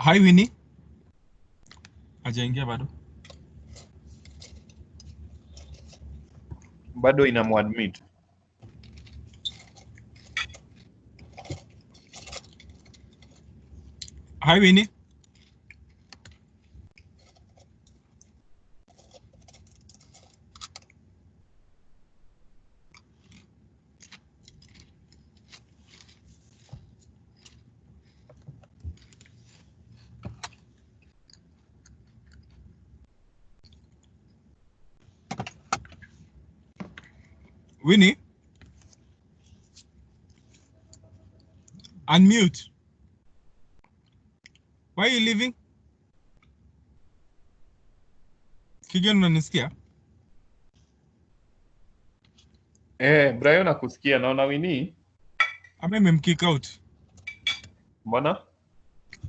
Hi Winnie. Hajaingia bado. Bado inamuadmit. Hi Winnie. Winnie. Unmute. Why are you leaving? Kigen, unanisikia? Brian nakusikia, naona Winnie. Ama nimemkick out. Mbona?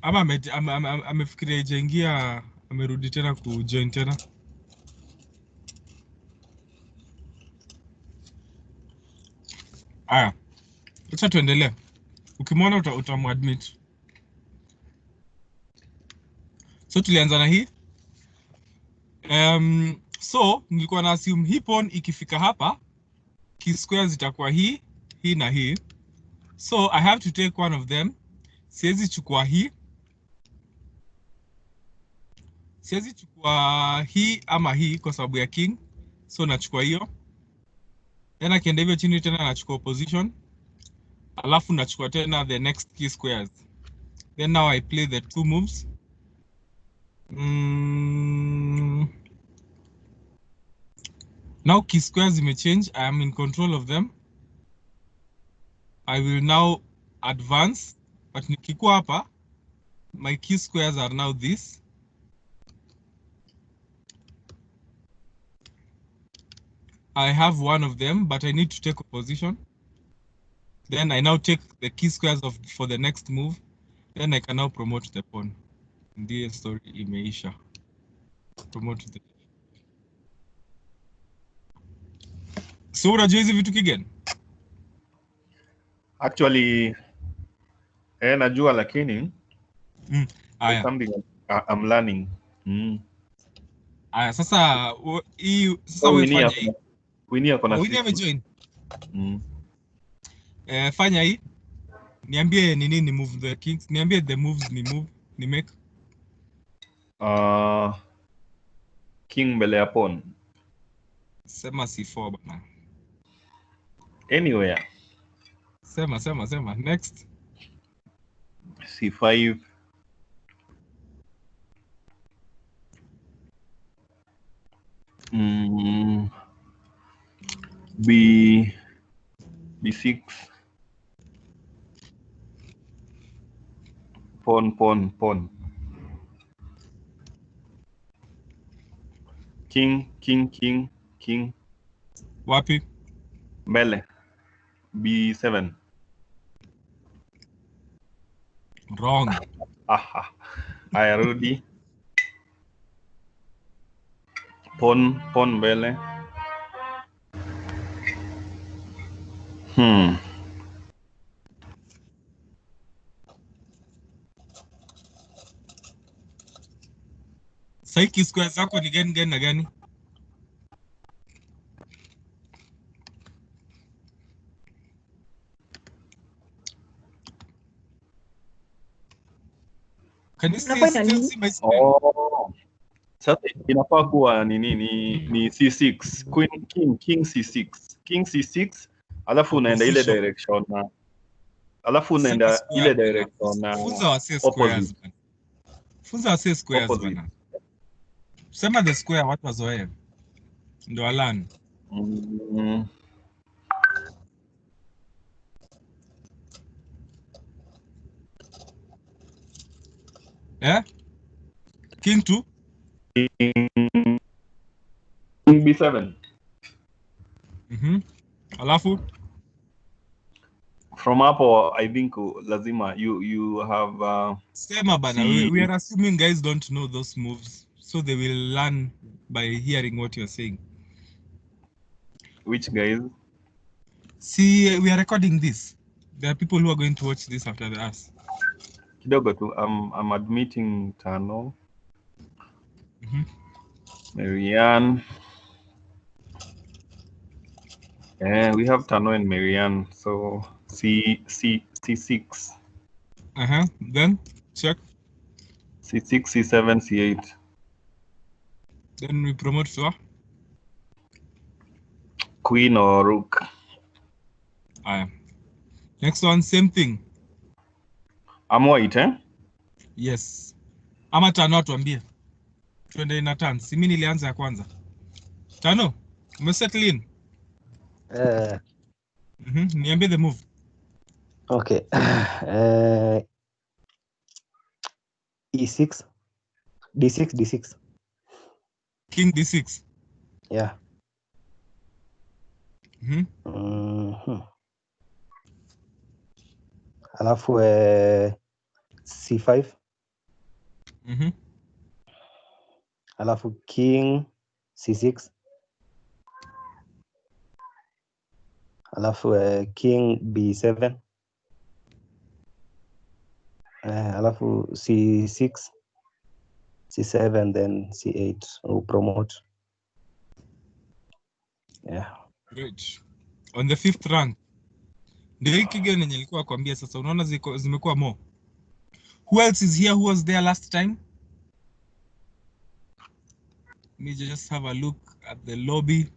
Ama amefikiria ijaingia, amerudi tena kujoin tena. Aya. Acha tuendelee. Ukimwona utamuadmit. So tulianza na hii. So nilikuwa na assume hii pawn ikifika hapa, key squares zitakuwa hii, hii na hii. So I have to take one of them. Siwezi chukua hii. Siwezi chukua hii ama hii kwa sababu ya king. So nachukua hiyo. Then akienda hivyo chini tena nachukua position. Alafu nachukua tena the next key squares. Then now I play the two moves. Now key squares may change. I am in control of them. I will now advance. But nikikuwa hapa, my key squares are now this. I have one of them, but I need to take a position. Then I now take the key squares for the next move. Then I can now promote the pawn. Ndiye story imeisha. Promote the. So unajua hizi vitu Kigen? Actually, najua lakini Aya. something I'm learning. Aya, sasa wewe fanya hii. Winnie ako na Winnie amejoin. Fanya hii. Niambie ni nini move the kings. Niambie the moves ni make. King mbele ya pawn. Sema C4 bana. Anywhere. Sema. Next. C5. B6. Pawn. King. Wapi? Mbele. B7. Wrong. Haya, rudi. Pawn mbele. Saiki square zako ni gani na gani? Can you still see my screen? Sasa inafaa kuwa ni C6. King C6. King C6, alafu unaenda ile direction na Funza wase squares. Funza wase squares bana. Sema the square watu wazoee. Ndio alan. King 2. King B7. Alafu from hapo I think lazima you have sema bana, we are assuming guys don't know those moves, so they will learn by hearing what you're saying. Which guys? See, we are recording this. There are people who are going to watch this after us. Kidogo tu. I'm admitting Tano. Marianne. We have Tano and Marianne. So C6. Then check. C6, C7, C8. Then we promote to Queen or Rook. Next one, same thing. I'm white, eh? Yes. Ama Tano tuambie. Twende ina turn. Si mimi nilianza ya kwanza. Tano, umesettle in? Niambie the move. Okay. E6. D6, D6. King D6. Yeah. Alafu C5. Alafu King C6. Alafu King B7. Alafu C6, C7, then C8 or promote. Yeah. Great. On the 5th rank. Ndio hiki gani nilikuwa kwambia sasa unaona zimekuwa more. Who else is here who was there last time? Let me just have a look at the lobby.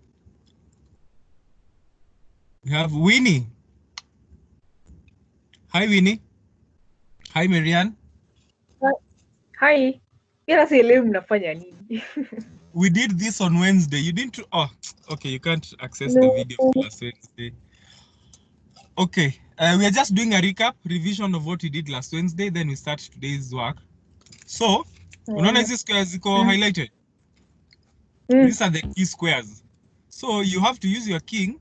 We have Winnie. Hi Winnie. Hi Marianne. Hi. Ila sielewi mnafanya nini. We did this on Wednesday. You didn't. Oh, okay. You can't access the video of last Wednesday. Okay. We are just doing a recap, revision of what we did last Wednesday. Then we start today's work. So, unaona hizi squares ziko highlighted. These are the key squares. So you have to use your king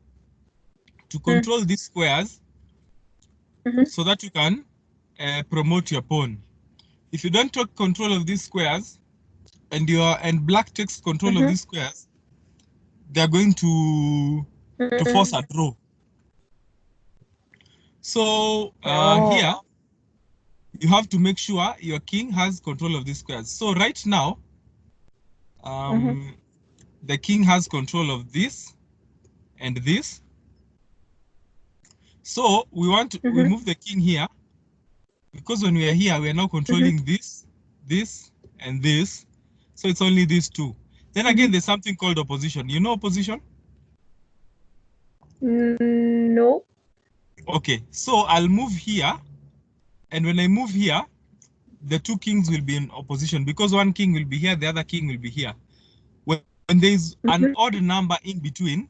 to control these squares so that you can promote your pawn. If you don't take control of these squares and black takes control of these squares, they're going to force a draw. So here you have to make sure your king has control of these squares. So right now, the king has control of this and this. So we want to we move the king here because when we are here, we are now controlling this, this, and this. So it's only these two. Then again, there's something called opposition. You know opposition? No. Okay, so I'll move here. And when I move here, the two kings will be in opposition because one king will be here, the other king will be here. When there's an odd number in between,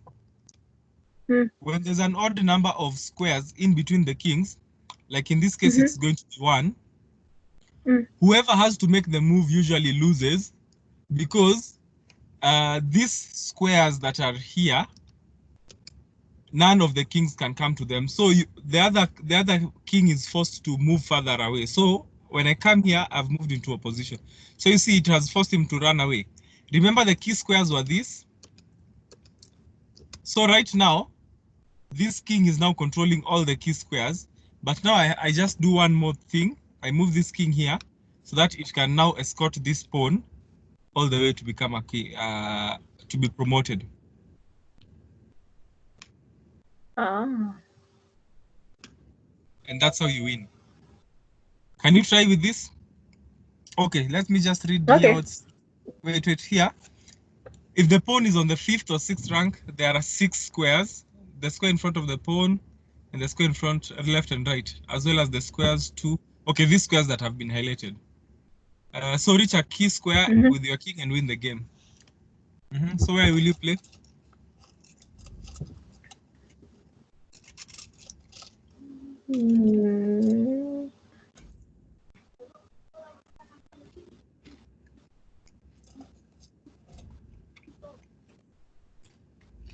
when there's an odd number of squares in between the kings, like in this case, it's going to be 1, whoever has to make the move usually loses because these squares that are here, none of the kings can come to them. So the other king is forced to move further away. So when I come here, I've moved into opposition. So you see, it has forced him to run away. Remember the key squares were this. So right now, this king is now controlling all the key squares. But now I just do one more thing. I move this king here so that it can now escort this pawn all the way to become a key, to be promoted. And that's how you win. Can you try with this? Okay, let me just read here. Wait here. If the pawn is on the 5th or 6th rank, there are 6 squares. The square in front of the pawn and the square in front, left and right, as well as the squares too. Okay, these squares that have been highlighted. So reach a key square with your king and win the game. So where will you play?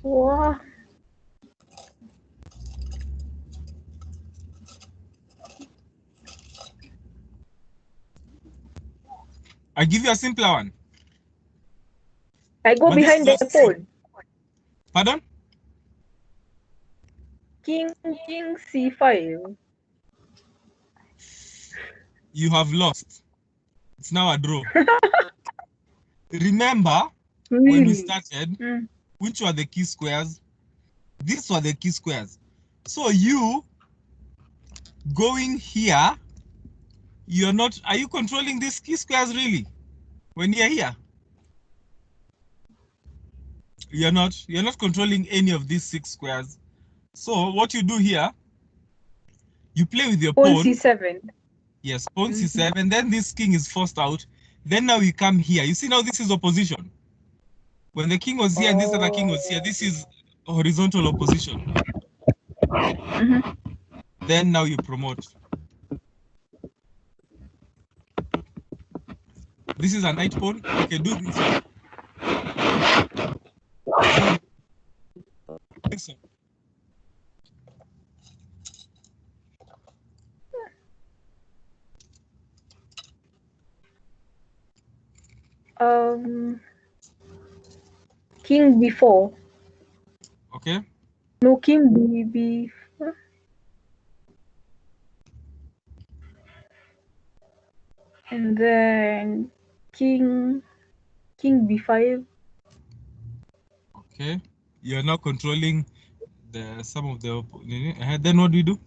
Wow. I give you a simpler one. I go behind the pawn. Pardon? King C5. you have lost. It's now a draw. Remember, when we Really? started, which were the key squares? These were the key squares. So you going here, you're not, are you controlling these key squares really? When you're here? You're not controlling any of these 6 squares. So what you do here, you play with your Pawn pawn. C7. Yes, pawn C7, then this king is forced out. Then now you come here. You see now this is opposition. When the king was here and this other king was here, this is horizontal opposition. Then now you promote. This is a knight pawn. Okay, do this one. This one. King B4. Okay. No, king B. And then king B5. Okay. You're now controlling the some of the then what do we do?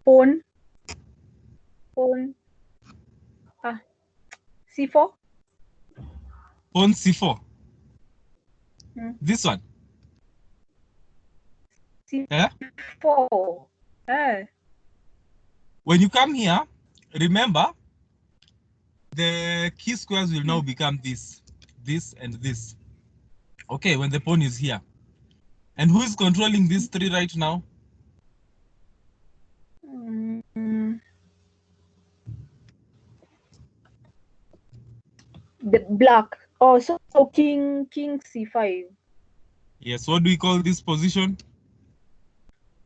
Pawn C4. Pawn C4. This one. C4. When you come here, remember the key squares will now become this, and this. Okay, when the pawn is here. And who is controlling these 3 right now? The black. Oh, so king C5. Yes, what do we call this position?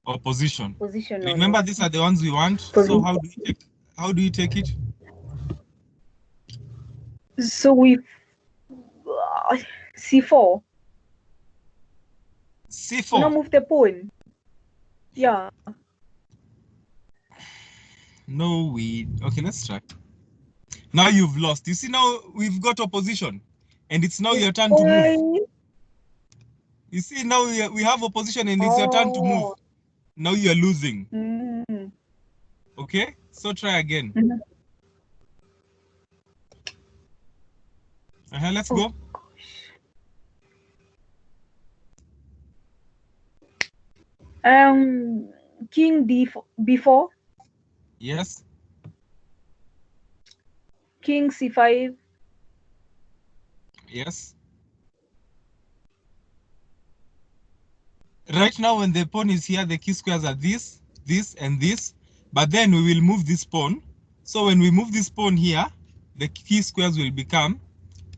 Opposition. Position. Remember, these are the ones we want. So how do you take it? So we C4. C4. You know, move the pawn. Yeah. No, okay, let's try. Now you've lost. You see, now we've got opposition. And it's now your turn to move. You see, now we have opposition and it's your turn to move. Now you're losing. Okay, so try again. Let's go. King B4. Yes. King C5. Yes. Right now, when the pawn is here, the key squares are this, this, and this. But then we will move this pawn. So when we move this pawn here, the key squares will become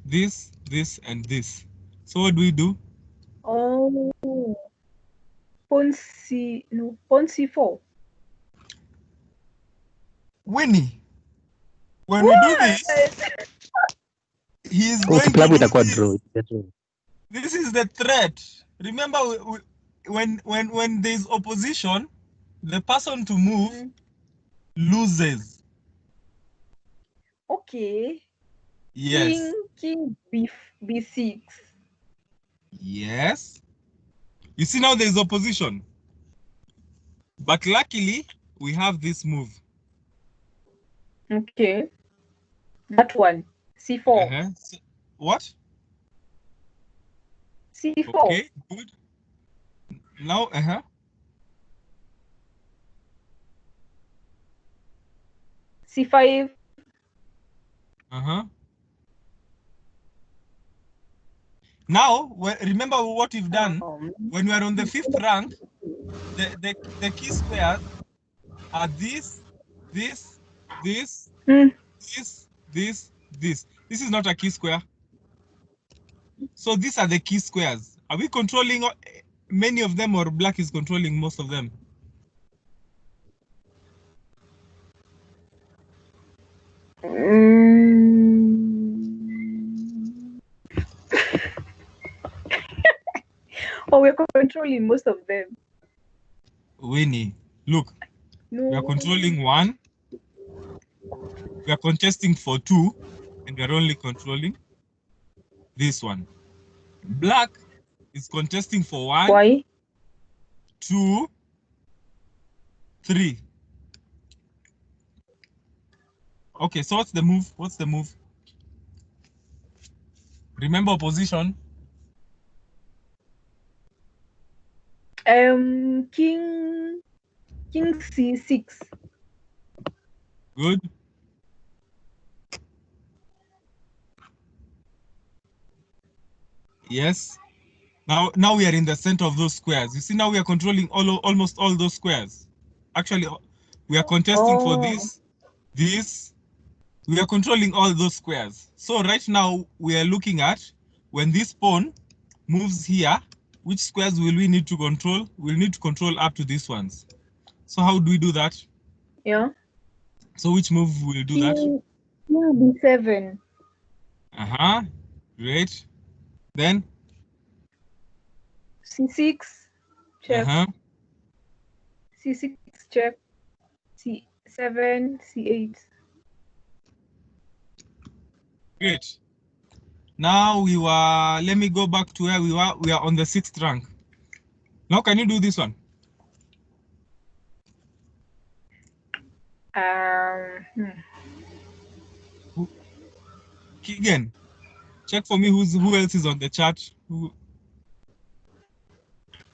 this, this, and this. So what do we do? Oh. Pawn C4. Winnie, when we do this, he is going to do this. This is the threat. Remember, when there is opposition, the person to move loses. Okay. Yes. King B6. Yes. You see now there is opposition. But luckily, we have this move. Okay. That one. C4. What? C4. Okay, good. Now, C5. Now, remember what we've done? When we are on the 5th rank, the key squares are this, this, this, this, this, this. This is not a key square. So these are the key squares. Are we controlling many of them, or black is controlling most of them? Oh, we're controlling most of them. Winnie, look, No. we are controlling 1. We are contesting for 2, and we are only controlling this one. Black is contesting for 1, Why? 2, 3. Okay, so what's the move? What's the move? Remember opposition? King C6. Good. Yes. Now we are in the center of those squares. You see, now we are controlling almost all those squares. Actually, we are contesting for this. We are controlling all those squares. So right now we are looking at when this pawn moves here, which squares will we need to control? We'll need to control up to these ones. So how do we do that? Yeah. So which move will do that? King B7. Great. Then C6 check. C6 check. C7, C8. Great. Now let me go back to where we were. We are on the 6th rank. Now can you do this one? Keegan, check for me who else is on the chart.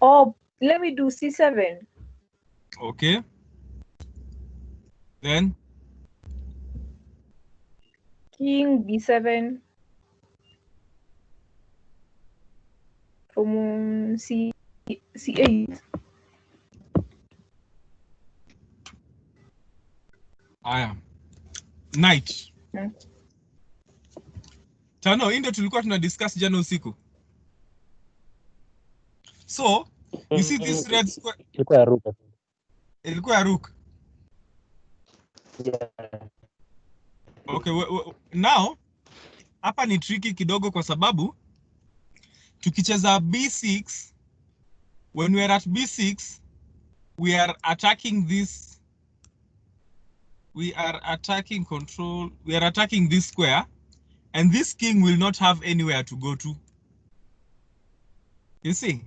Oh, let me do C7. Okay. Then King B7 from C8. Knight. Tano, hii ndio tulikuwa tuna discuss jana usiku. So, you see this red square? Ilikuwa ya rook. Ilikuwa ya rook. Yeah. Okay, now hapa ni tricky kidogo kwa sababu tukicheza B6, when we are at B6, we are attacking this. We are attacking control. We are attacking this square, and this king will not have anywhere to go to. You see?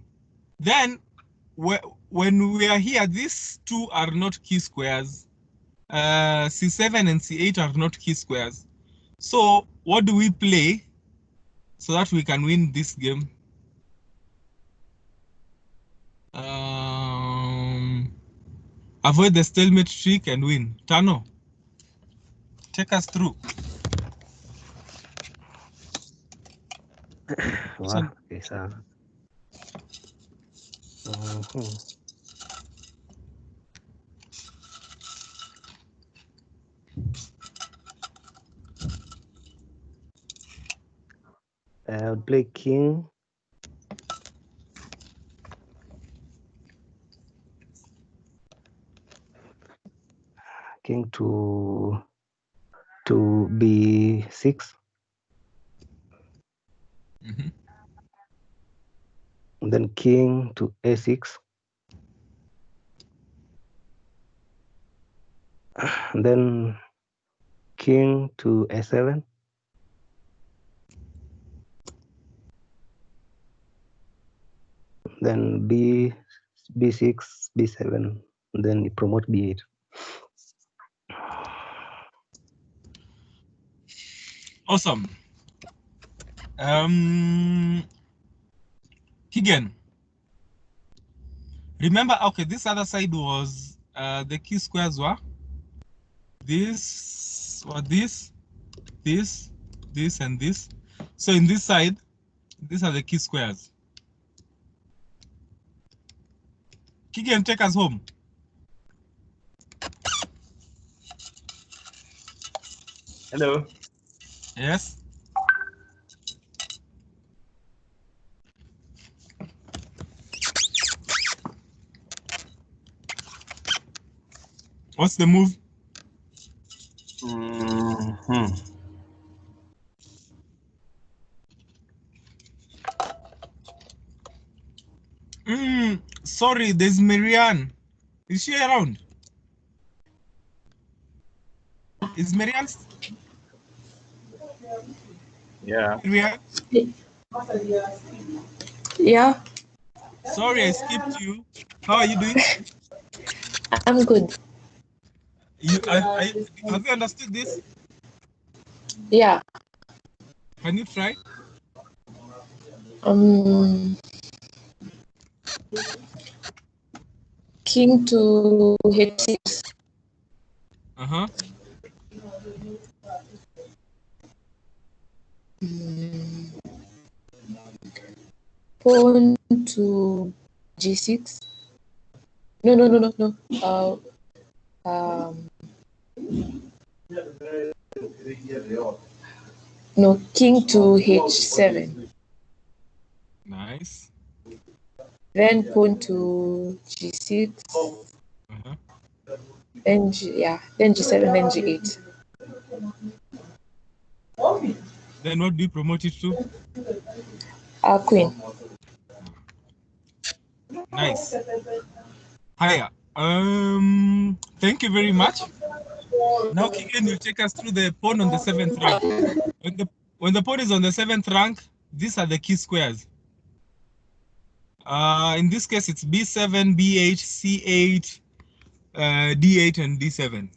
Then, when we are here, these two are not key squares. C7 and C8 are not key squares. So, what do we play so that we can win this game? Avoid the stalemate trick and win. Tano, take us through. Wow, okay, sawa. I'll play king. King to B6. And then king to A6. And then king to A7. Then B6, B7, and then you promote B8. Awesome. Keegan, remember, okay, this other side was the key squares were this, this, and this. So in this side, these are the key squares. Keegan, take us home. Hello. Yes. What's the move? Sorry, there's Marianne. Is she around? Is Marianne? Yeah. Marianne? Yeah, Sorry, I skipped you. How are you doing? I'm good. Have you understood this? Yeah. Can you try? King to H6. Uh-huh. Pawn to G6. No. No, King to H7. Nice. Then pawn to G6. Uh-huh. Then then G7, then G8. Then what do you promote it to? Queen. Nice. Hiya. Thank you very much. Now Kigen will take us through the pawn on the 7th rank. When the pawn is on the 7th rank, these are the key squares. In this case, it's B7, B8, C8, D8, and D7.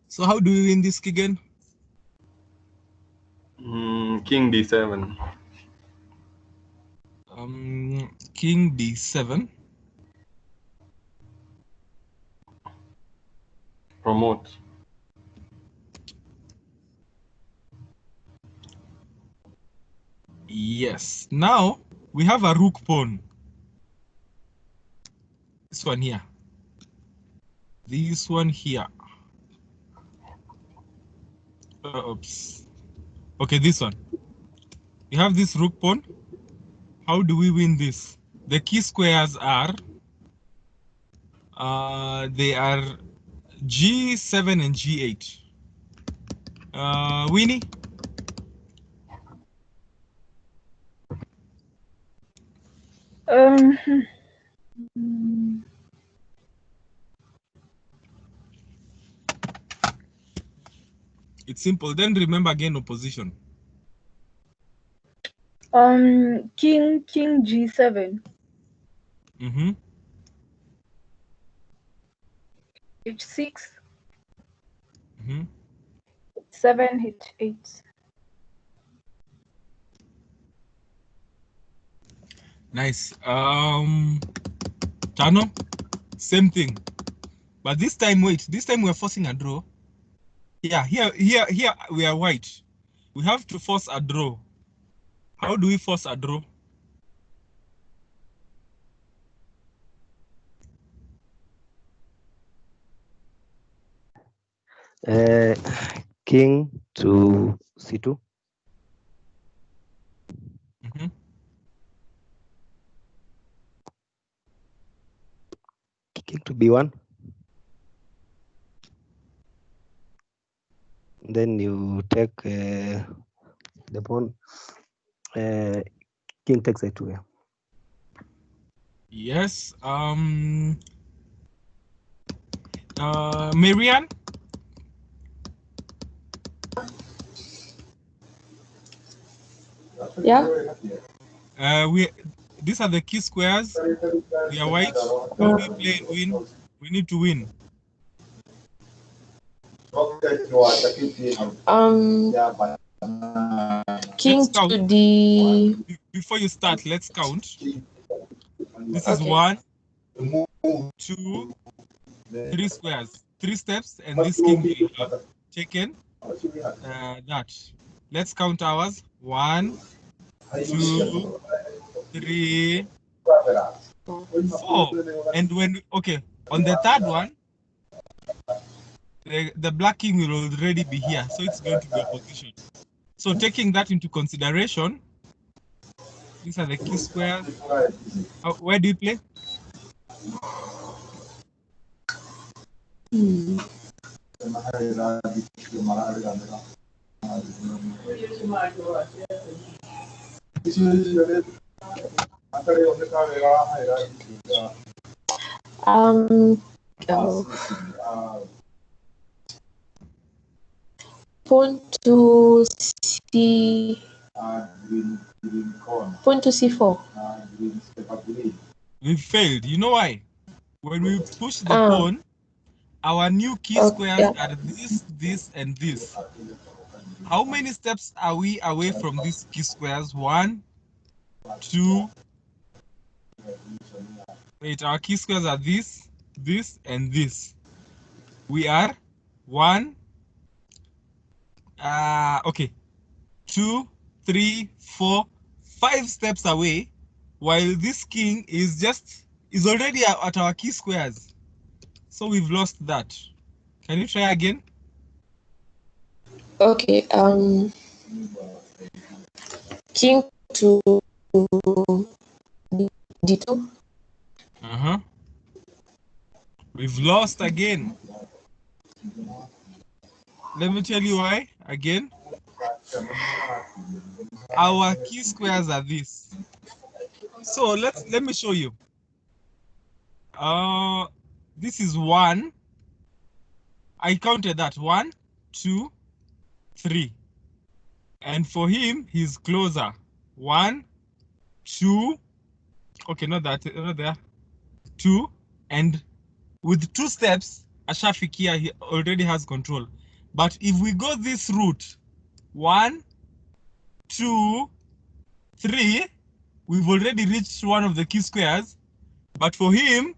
So how do we win this, Kigen? King D7. King D7. Promote. Yes. Now we have a rook pawn. This one here. This one here. Oops. Okay, this one. We have this rook pawn. How do we win this? The key squares are they are G7 and G8. Winnie? It's simple. Then remember again opposition. King G7. Mm-hmm. H6. Mm-hmm. 7 H8. Nice. Chano, same thing. But this time, wait. This time we're forcing a draw. Yeah, here we are white. We have to force a draw. How do we force a draw? King to C2. Mm-hmm. King to B1. Then you take the pawn. King takes A2. Yeah. Yes. Marianne? Yeah. These are the key squares. We are white. How do we play and win? We need to win. King Let's count. to D. Before you start, let's count. This is Okay. 1, 2, 3 squares, 3 steps, and this king will have taken that. Let's count ours. 1, 2, 3, 4. And on the third one, the black king will already be here, so it's going to be opposition. So taking that into consideration, these are the key squares. Where do you play? Oh. Pawn to C. Pawn to C4. We failed. You know why? When we push the Oh. pawn, our new key Oh, squares yeah. are this, this, and this. How many steps are we away from these key squares? 1, 2. Wait, our key squares are this, this, and this. We are 1, okay, 2, 3, 4, 5 steps away, while this king is already at our key squares. So we've lost that. Can you try again? Okay. King to D2. We've lost again. Let me tell you why again. Our key squares are this. So let me show you. This is 1. I counted that 1, 2, 3. And for him, he's closer. 1, 2. Okay, not there. 2. And with 2 steps, Ashafikia, he already has control. But if we go this route, 1, 2, 3, we've already reached one of the key squares. But for him,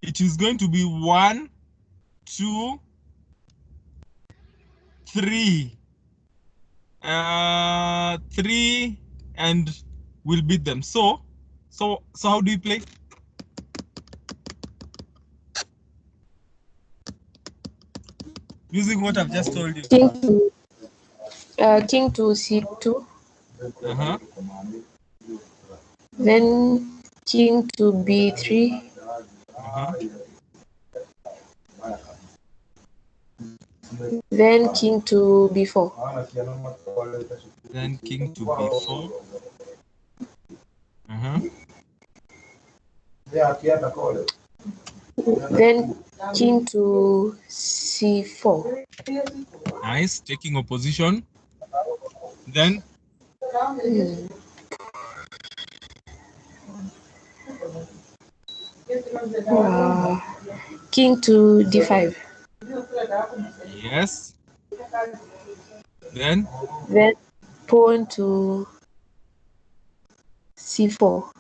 it is going to be 1, 2, 3. 3, and we'll beat them. So how do you play? Using what I've just told you. King to C2. Uh-huh. Then king to B3. Uh-huh. Then king to B4. Then king to B4. Uh-huh. Then king to C4. Nice, taking opposition. Then King to D5. yes. Then Pawn to C4.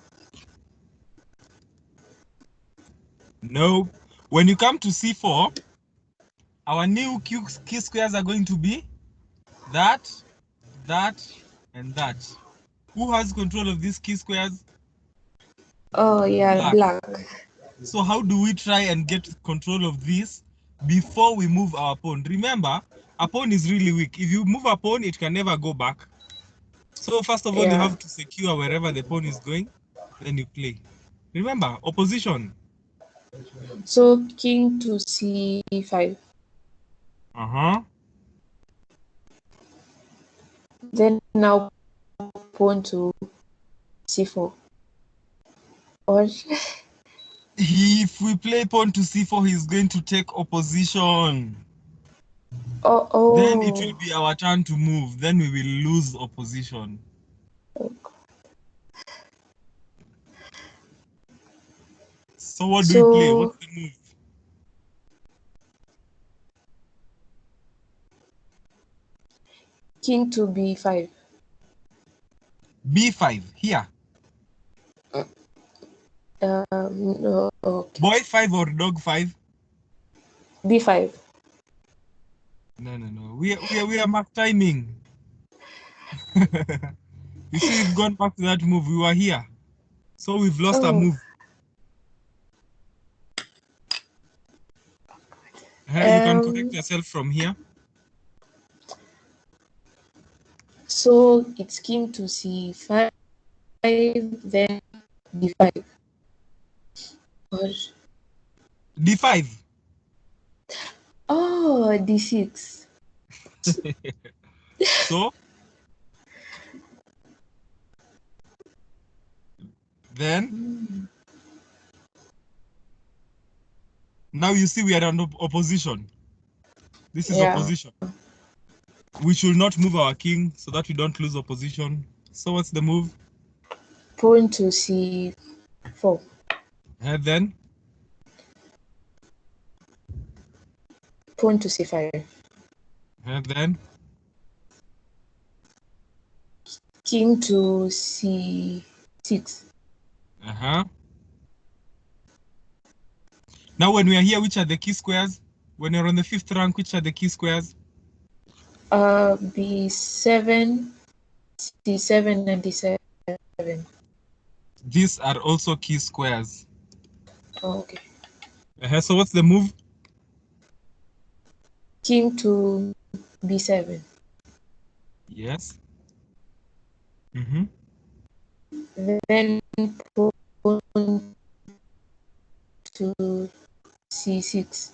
no. When you come to C4, our new key squares are going to be that, and that. Who has control of these key squares? Oh yeah, black. So how do we try and get control of this before we move our pawn? Remember, a pawn is really weak. If you move a pawn, it can never go back. So first of all, you have to secure wherever the pawn is going, then you play. Remember, opposition. So king to C5. Uh-huh. Then now pawn to C4. Or If we play pawn to C4, he's going to take opposition. oh. Then it will be our turn to move. Then we will lose opposition. So what do we play? What's the move? King to B5. B5, here. No, okay. Boy 5 or dog 5? B5. No. We are mark timing. You see, we've gone back to that move. We were here. So we've lost a move. You can correct yourself from here. So it's king to C5, then D5. Or D5. oh, D6. So then now you see we are on opposition. This is Yeah. opposition. We should not move our king so that we don't lose opposition. So what's the move? Pawn to c4. And then Pawn to c5. and then King to c6. Now when we are here, which are the key squares? When you're on the 5th rank, which are the key squares? b7, c7, and d7. These are also key squares. Oh, okay. So what's the move? King to b7. Yes. Then pawn to c6.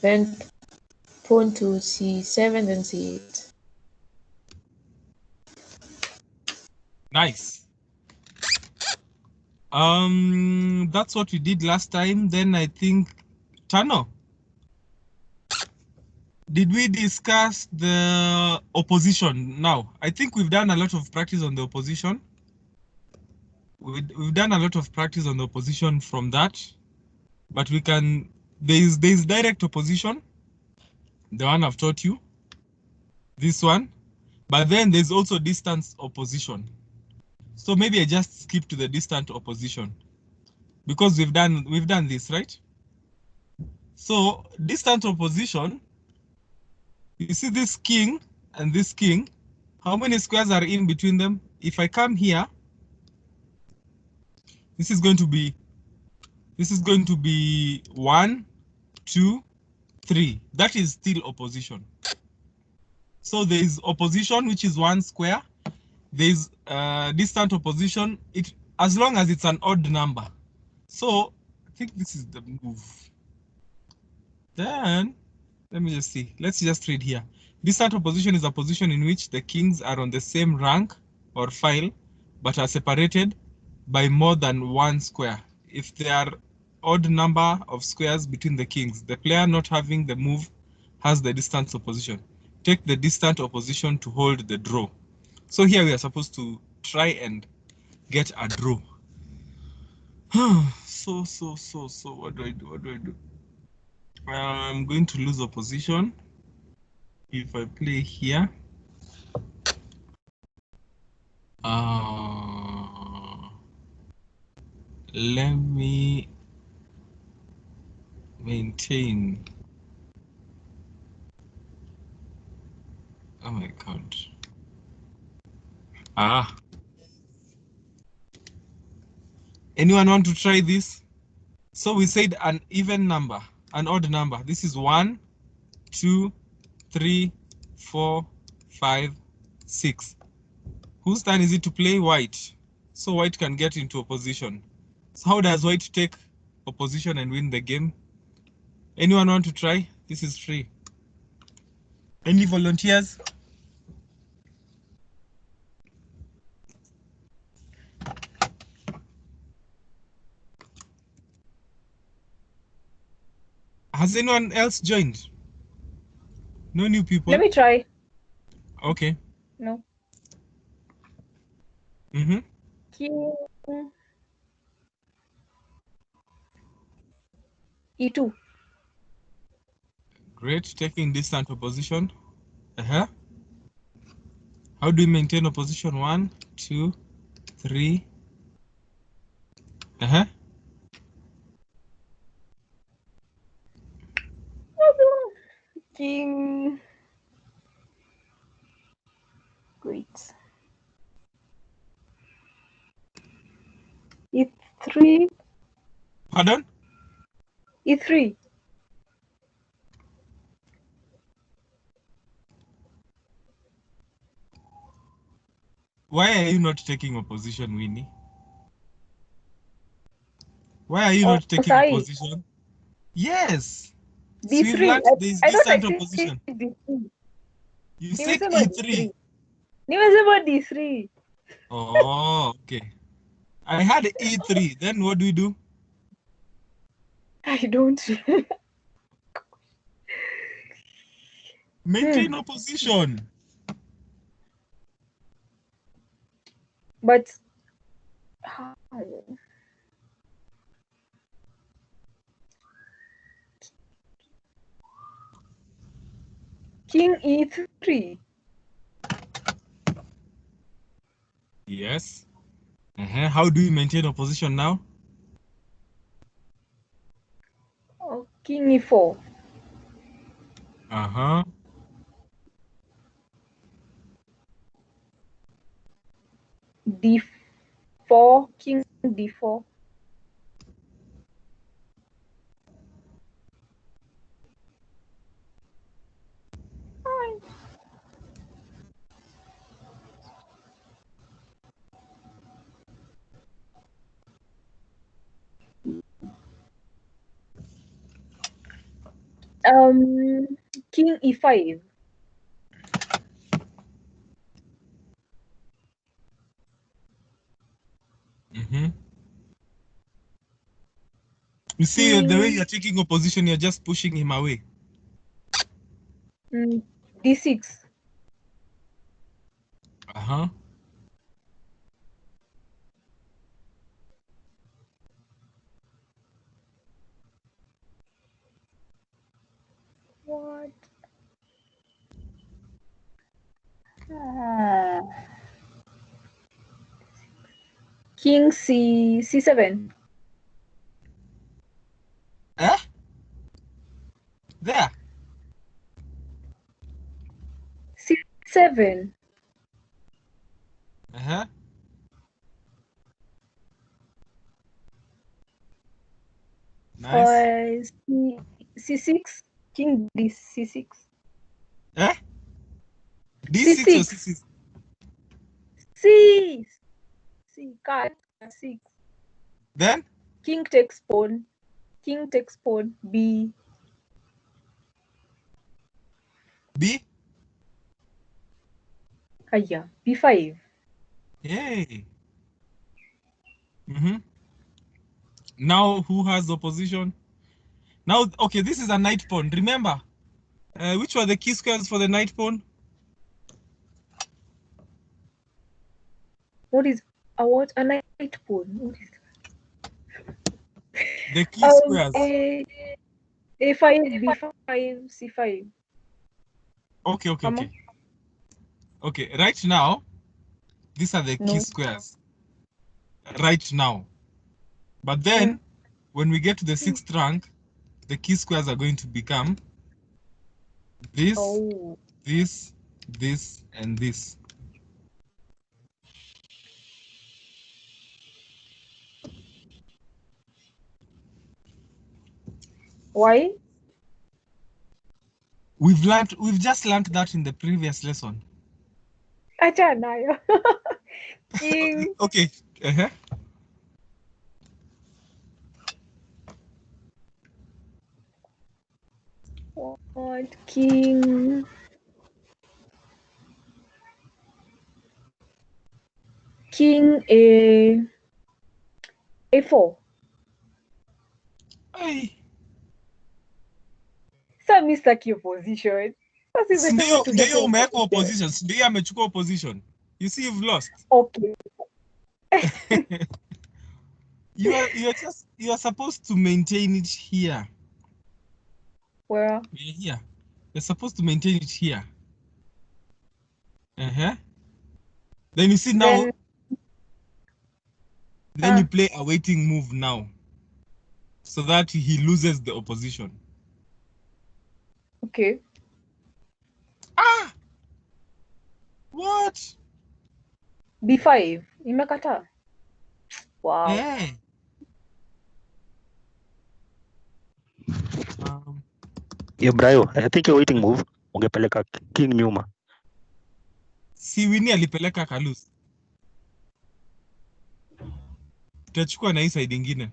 Then pawn to c7, then c8. Nice. That's what we did last time. Then I think, Tano, did we discuss the opposition now? I think we've done a lot of practice on the opposition. We've done a lot of practice on the opposition from that, but we can, there's direct opposition, the one I've taught you, this one, but then there's also distance opposition. So maybe I just skip to the distant opposition because we've done this, right? So distant opposition, you see this king and this king, how many squares are in between them? If I come here, this is going to be 1, 2, 3. That is still opposition. So there is opposition, which is 1 square. There is distant opposition, as long as it's an odd number. So I think this is the move. Then let me just see. Let's just read here. Distant opposition is a position in which the kings are on the same rank or file, but are separated by more than 1 square. If there are odd number of squares between the kings, the player not having the move has the distance opposition. Take the distant opposition to hold the draw. So here we are supposed to try and get a draw. So what do I do? I'm going to lose opposition if I play here. Let me maintain. Oh my god. Anyone want to try this? So we said an even number, an odd number. This is 1, 2, 3, 4, 5, 6. Whose turn is it to play? White. So white can get into opposition. So how does white take opposition and win the game? Anyone want to try? This is free. Any volunteers? Has anyone else joined? No new people? Let me try. Okay. No. King E2. Great, taking distant opposition. How do we maintain opposition? 1, 2, 3. King. Wait. E3. Pardon? E3. Why are you not taking opposition, Winnie? Why are you not taking Sai. opposition? Yes. So D3. we've learned this I don't distant like opposition. D3. You said E3. Nimesema D3. Oh, okay. I had E3. Then what do we do? I don't. Maintain opposition. But how? King E3. Yes. How do you maintain opposition now? Oh, King E4. D4. King D4. King E5. You see, the way you're taking opposition, you're just pushing him away. D6. What? King C7. There. C7. Nice. C6. King D6. D6 or C6. C6? C card 6. Then? King takes pawn. King takes pawn. B. B? Yeah. B5. Yay. Now who has opposition? Now, okay, this is a knight pawn. Remember, which were the key squares for the knight pawn? What is what a knight pawn? What is The key squares. A5, B5, C5. Okay. Okay, right now, these are the key squares. Right now. But then, when we get to the 6th rank, the key squares are going to become this, this, this, and this. Why? We've just learned that in the previous lesson. Acha nayo. King. Okay. What? King. King A4. Hey. Sasa mimi sitaki opposition. Ndio umeweka opposition. Ndio amechukua opposition. You see, you've lost. Okay. you are supposed to maintain it here. Where? Here. You're supposed to maintain it here. Then you see now. Then you play a waiting move now, so that he loses the opposition. Okay. What? B5. Imekata. Wow. Yeah, Brayo, I think your waiting move ungepeleka king nyuma. Si Winnie alipeleka kalus. Tutachukua na hii side ingine.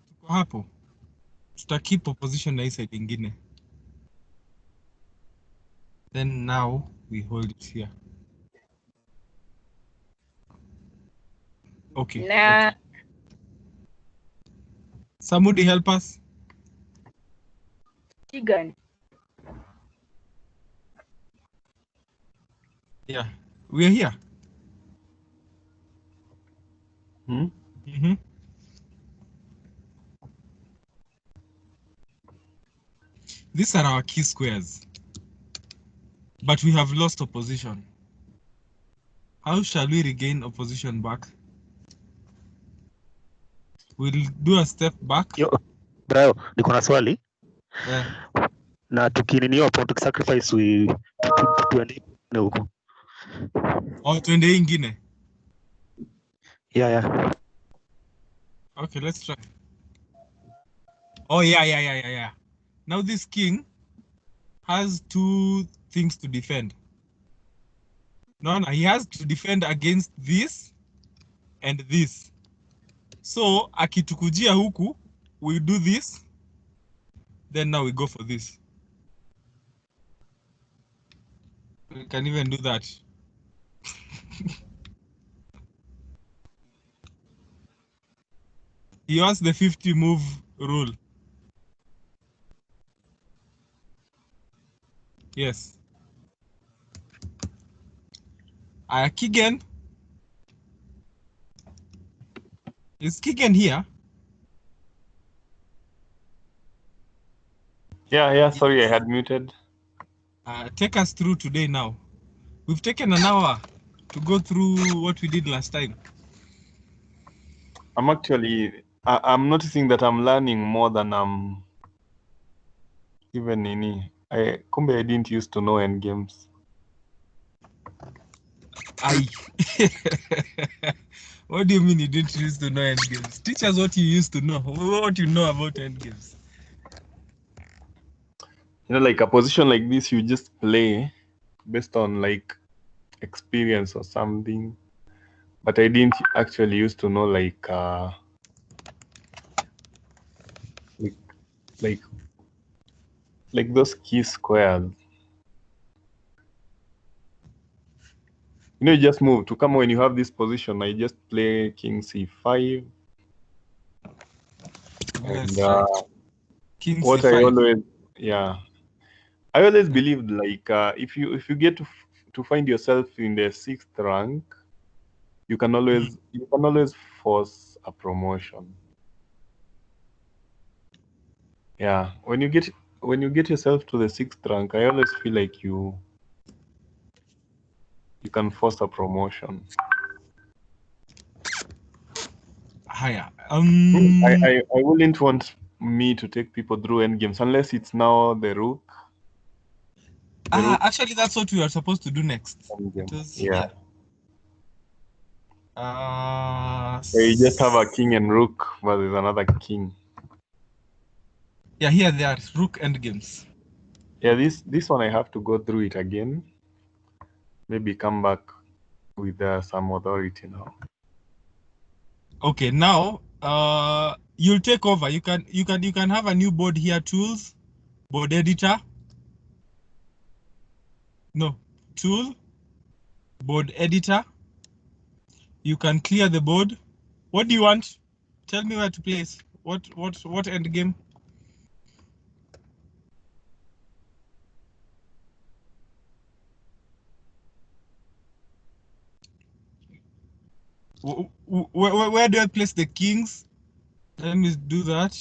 Tuko hapo. Tuta keep opposition na hii side ingine. Then now we hold it here. Okay. Nah. Okay. Somebody help us. Vegan. Yeah, we are here. These are our key squares, but we have lost opposition. How shall we regain opposition back? We'll do a step back. Yo, Brayo, niko na swali. Yeah. Na tukininio hapo tukisacrifice tuende huko. Tuende ingine. Yeah. Okay, let's try. Oh, yeah. Now this king has two things to defend. No, he has to defend against this and this. So, akitukujia huku, we do this. Then now we go for this. We can even do that. He wants the 50 move rule. Yes. Kigen. Is Kigen here? Yeah, sorry, I had muted. Take us through today now. We've taken an hour to go through what we did last time. I'm noticing that I'm learning more than I'm even in. I didn't used to know endgames. What do you mean you didn't used to know endgames? Teach us what you used to know. What you know about endgames. You know, like a position like this, you just play based on like experience or something. But I didn't actually used to know like those key squares. You know, you just move to come when you have this position. I just play king c5. Yes, And king what c5. I always believed like if you get to find yourself in the 6th rank, you can always force a promotion. Yeah, when you get yourself to the 6th rank, I always feel like you can force a promotion. Higher. I wouldn't want me to take people through endgames unless it's now the rook. Actually, that's what we are supposed to do next. Yeah. So you just have a king and rook, but there's another king. Yeah, here they are, rook endgames. Yeah, this one I have to go through it again. Maybe come back with some authority now. Okay, now you'll take over. You can have a new board here. Tools, board editor. No, tool, board editor. You can clear the board. What do you want? Tell me where to place. What end game? Where do I place the kings? Let me do that.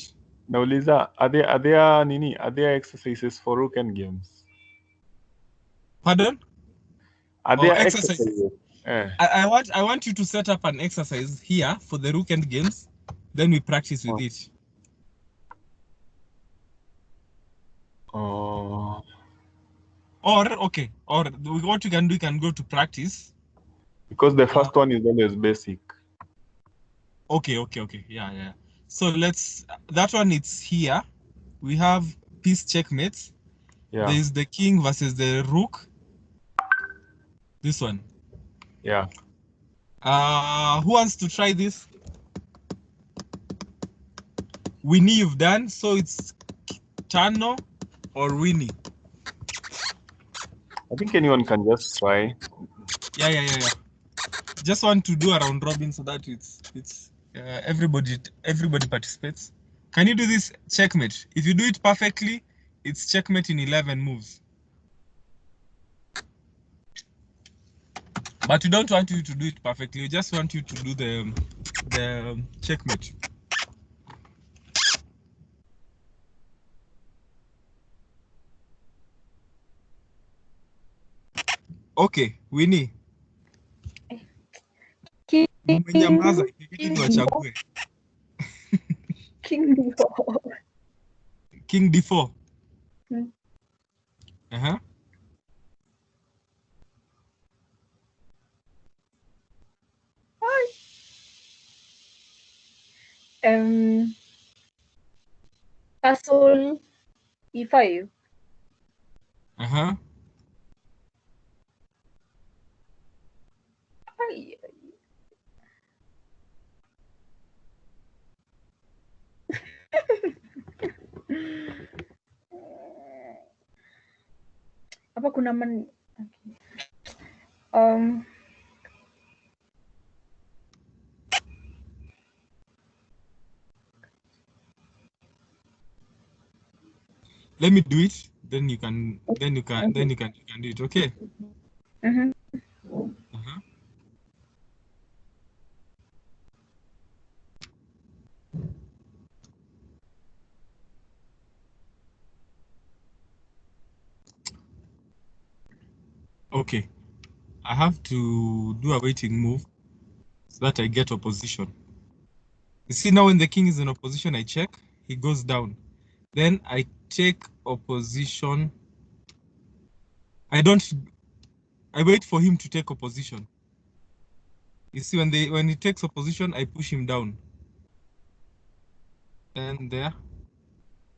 Now, Lisa, are there exercises for rook end games? Pardon? Are there exercises? I want you to set up an exercise here for the rook end games. Then we practice with it. Or what you can do, you can go to practice. Because the first one is always basic. Okay. Yeah. So that one, it's here. We have piece checkmates. Yeah. There is the king versus the rook. This one. Yeah. Who wants to try this? Winnie, you've done. So it's Tano or Winnie. I think anyone can just try. Yeah. Just want to do a round robin so that it's everybody participates. Can you do this checkmate? If you do it perfectly, it's checkmate in 11 moves. But we don't want you to do it perfectly. We just want you to do the checkmate. Okay, Winnie. King, Mmenyamaza, ikibidi niwachague. King D4. King D4. Hmm. Uh-huh. Castle E5. Uh-huh. Ay. Hapa kuna man... Okay. Let me do it. Then you can do it. Okay. Mhm. Uh-huh. Okay. I have to do a waiting move so that I get opposition. You see, now when the king is in opposition, I check, he goes down. Then I take opposition. I wait for him to take opposition. You see, when he takes opposition, I push him down. And there.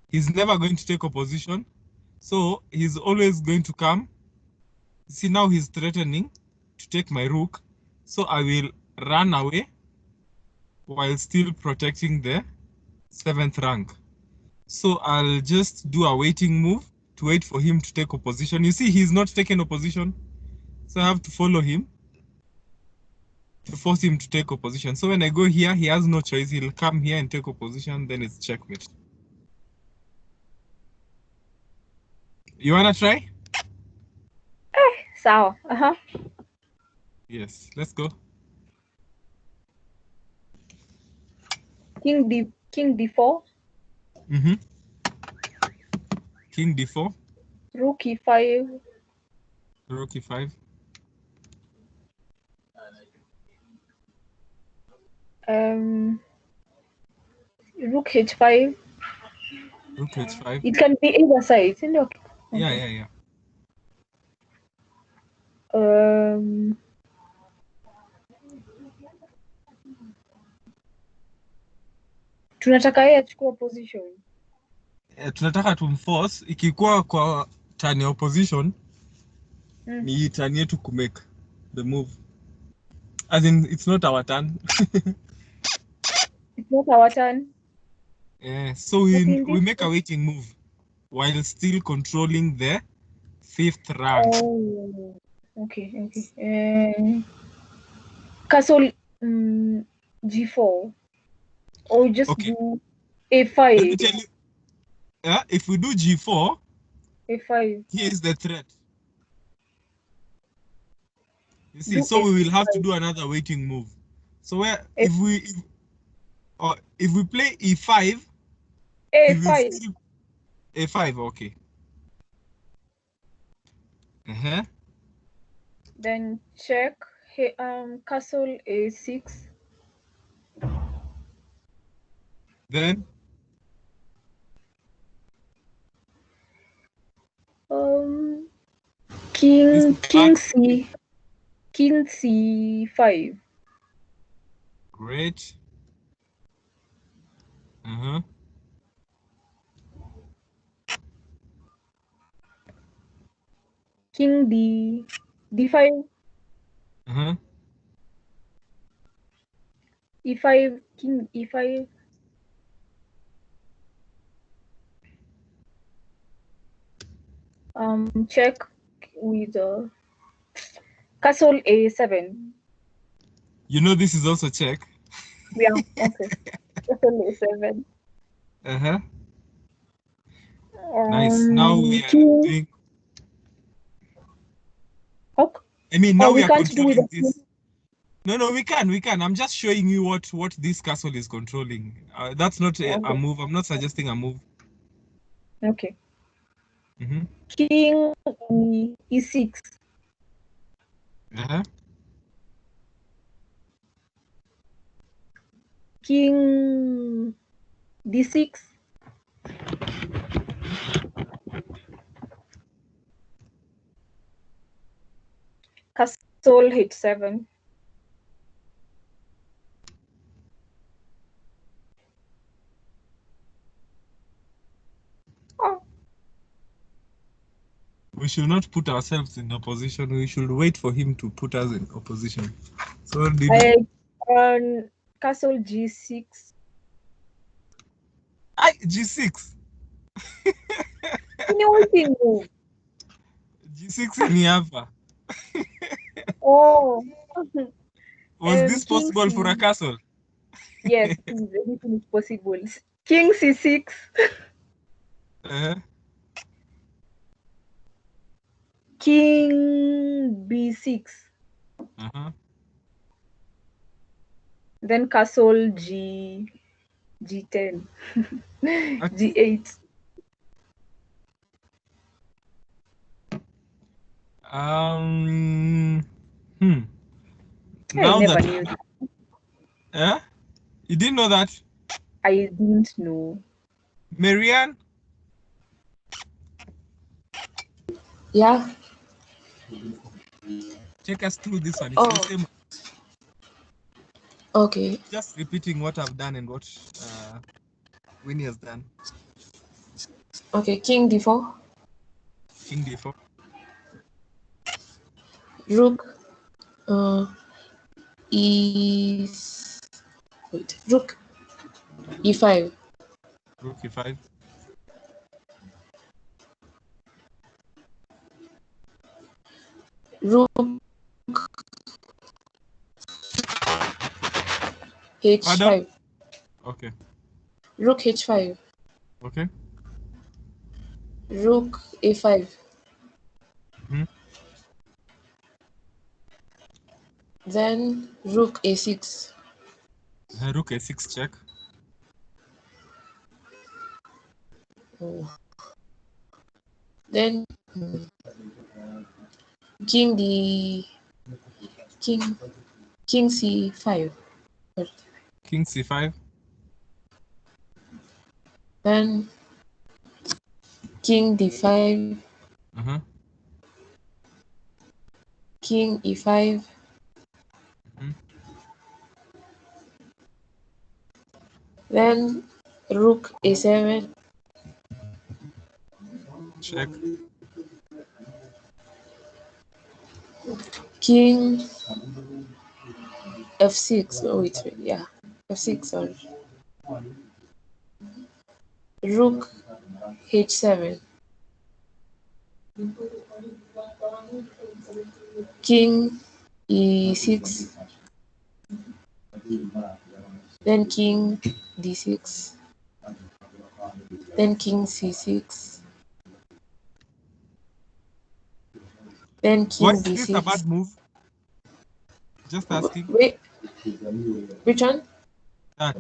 He's never going to take opposition. So he's always going to come. See, now he's threatening to take my rook. So I will run away while still protecting the 7th rank. So I'll just do a waiting move to wait for him to take opposition. You see, he's not taking opposition. So I have to follow him to force him to take opposition. So when I go here, he has no choice. He'll come here and take opposition, then it's checkmate. You wanna try? Sawa. Yes, let's go. King D4. Mm-hmm. King D4. Rook E5. Rook E5. Rook H5. Rook H5. It can be either side, isn't it? Okay. Yeah. Tunataka yeye achukue position. Tunataka tumforce ikikuwa kwa turn ya opposition ni turn yetu kumake the move. As in, it's not our turn. It's not our turn. Yeah, so we make a waiting move while still controlling the 5th rank. Oh, okay. Castle G4. Or just do A5. Let me tell you, if we do G4, A5. here is the threat. You see, so we will have to do another waiting move. So if we play E5, A5. A5, okay. Then check castle A6. Then King C5. Great. King D5. E5. King E5. Check with castle A7. You know this is also check. Yeah, okay. Castle A7. Uh-huh. Nice. Now we are King. doing. Okay. I mean, now Oh, we we are can't do with controlling the this. No, we can. I'm just showing you what this castle is controlling. That's not a Okay. move. I'm not suggesting a move. Okay. Mm-hmm. King E6. Uh-huh. King D6. Castle H7. Oh, We should not put ourselves in opposition. We should wait for him to put us in opposition. So did you? Castle G6. G6. Anything move. G6 in Yava. Oh. Was this King possible for a C. castle? Yes, please, anything is possible. King C6. Uh-huh. King B6. Uh-huh. Then Castle G10. G8. Um. I Now never that knew. you didn't know that, I didn't know. Marianne. Yeah. Take us through this one. It's Oh. the same. Okay. Just repeating what I've done and what Winnie has done. Okay. King D4. King D4. Rook. Rook E5. Rook E5. Rook H5. Pardon? Okay. Rook H5. Okay. Rook A5. Hmm. Then Rook A6. Rook A6 check. Oh. Then King C5. King C5. Then King D5. Uh-huh. King E5. Hmm. Then Rook A7. Check. King F6. Oh, wait. Yeah. F6, sorry. Rook H7. King E6. Then King D6. Then King C6. Then Why King is this a D6. bad move? Just asking. Wait. Which one? That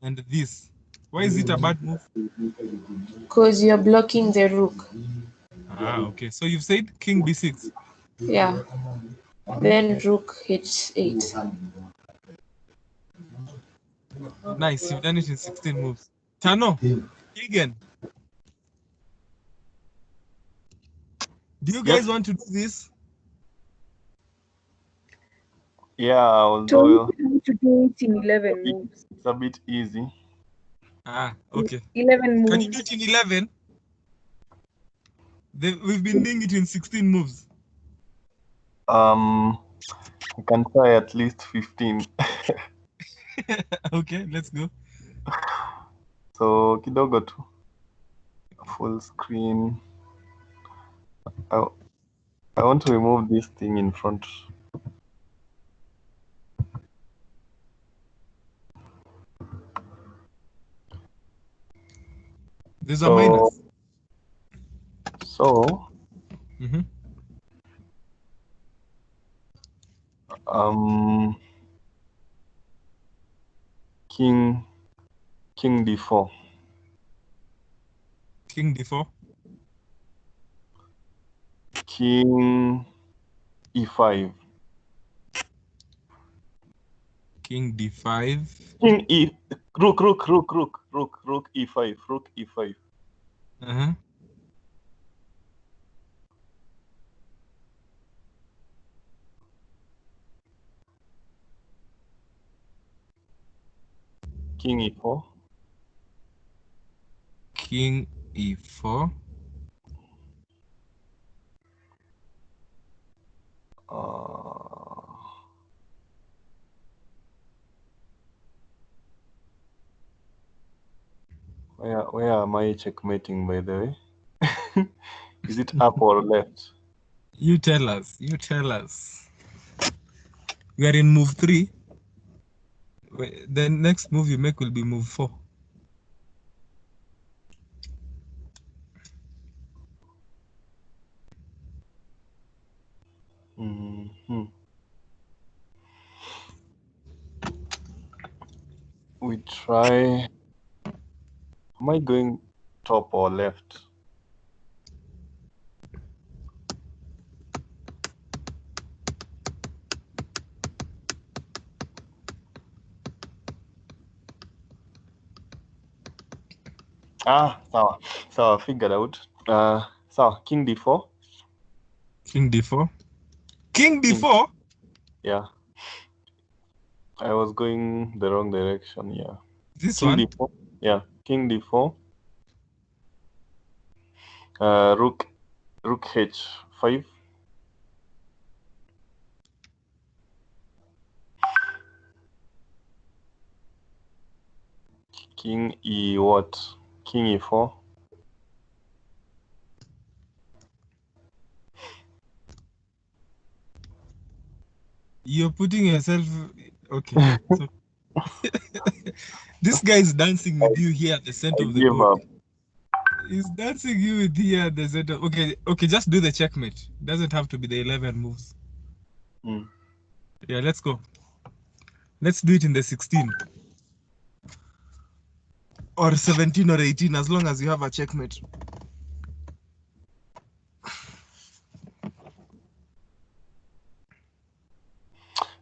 and this. Why is it a bad move? Because you're blocking the rook. Okay. So you've said King B6. Yeah. Then Rook H8. Nice. You've done it in 16 moves. Tano, Keegan. Do you guys want to do this? Yeah, So although we have to do it in 11 moves. it's a bit easy. Okay. 11 Can you do moves. it in 11? We've been doing it in 16 moves. I can try at least 15. Okay, let's go. So kidogo tu. Full screen. I want to remove this thing in front. There's a minus. So Mm-hmm. king d4. King d4. King e5. King d5. King e rook e5. Rook e5. Uh-huh. King e4. King e4. Where am I checkmating, by the way? Is it up or left? You tell us. You tell us. We are in move 3. The next move you make will be move 4. Mm-hmm. We try. Am I going top or left? Sawa, figured out. Sawa, king d4. King d4. King d4? Yeah. I was going the wrong direction, yeah. This King one? d4. Yeah, king d4. Rook h5. King e what? King e4. You're putting yourself... Okay. So... This guy is dancing with you here at the center I of the gave board. up. He's dancing you with here at the center. Okay, just do the checkmate. Doesn't have to be the 11 moves. Yeah, let's go. Let's do it in the 16. Or 17 or 18, as long as you have a checkmate.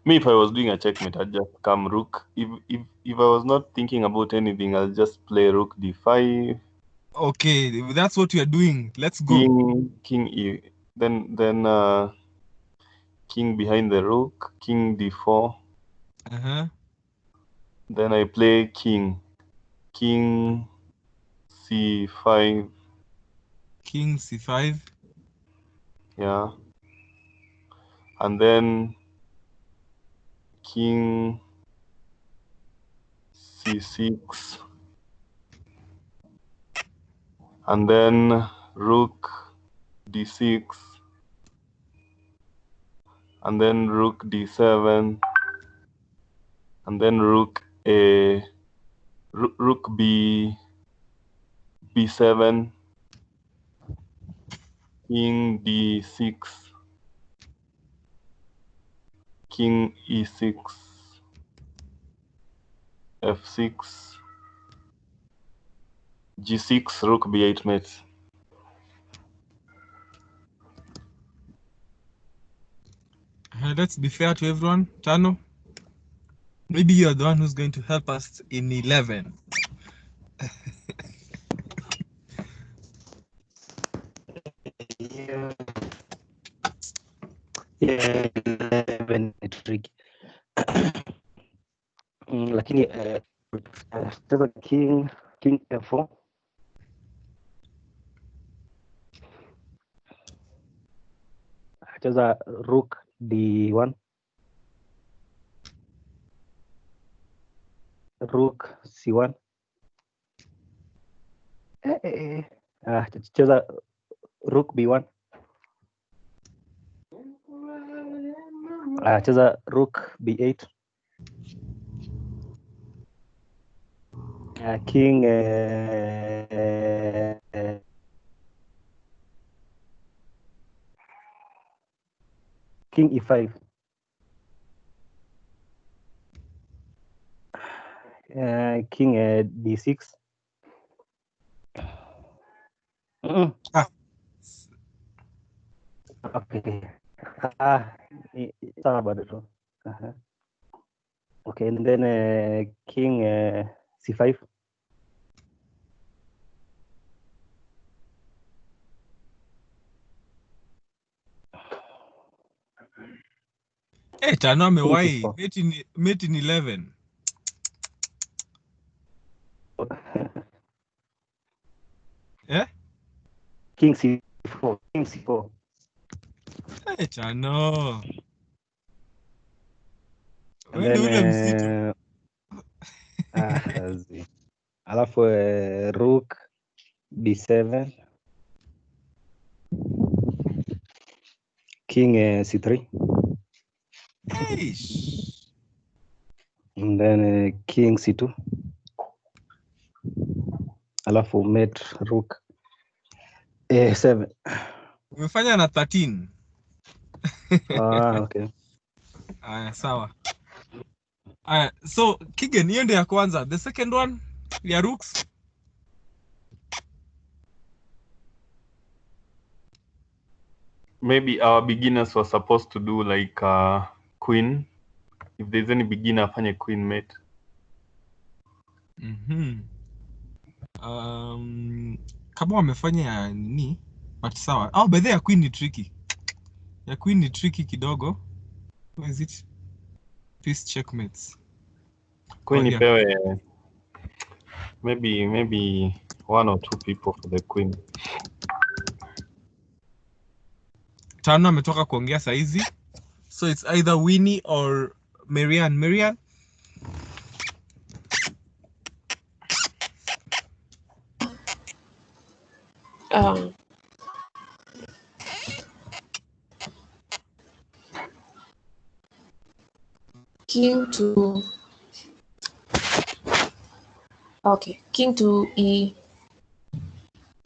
Me, if I was doing a checkmate, I'd just come rook. If I was not thinking about anything, I'll just play rook d5. Okay, that's what we are doing. Let's go. King e. Then king behind the rook. King d4. Uh-huh. Then I play king c5. King c5. Yeah. And then king c6. And then rook d6. And then rook d7. And then rook b7. King d6. King e6. f6. g6. Rook b8 mate. Let's be fair to everyone. Tano, maybe you're the one who's going to help us in 11. Yeah, 11 ni tricky. Lakini cheza king f4. Cheza rook d1. Rook c1. Cheza rook b1. Cheza rook b8. King King E5. King D6. Ah. Okay. Sawa bado tu. Okay, and then King C5. Tano amewahi. King Mate in 11. King C4. King C4. Tano. And Wewe ule then mzito. alafu Rook D7. King C3. Eish. And then King C2. Alafu mate Rook A7. Umefanya na 13. Okay. Aya, sawa. Aya, so Kigen, hiyo ndio ya kwanza. The second one ya Rooks. Maybe our beginners were supposed to do like queen. If there's any beginner, afanye queen mate. Kama wamefanya ya nini? But sawa. By the way, ya queen ni tricky. Ya queen ni tricky kidogo. What is it? Peace checkmates. Queen Yeah. ipewe maybe one or two people for the queen. Tano ametoka kuongea saizi. So it's either Winnie or Marianne. Marianne? King to E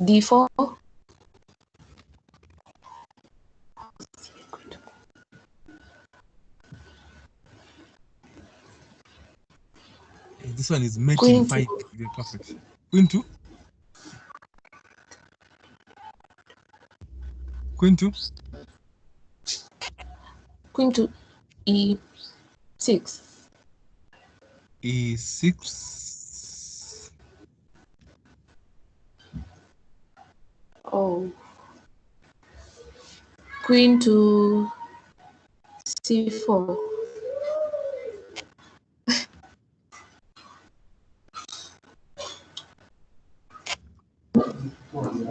D4. This one is mate Queen in 5. Yeah, perfect. Queen 2? Queen 2? Queen to E6. E6. Oh. Queen to C4.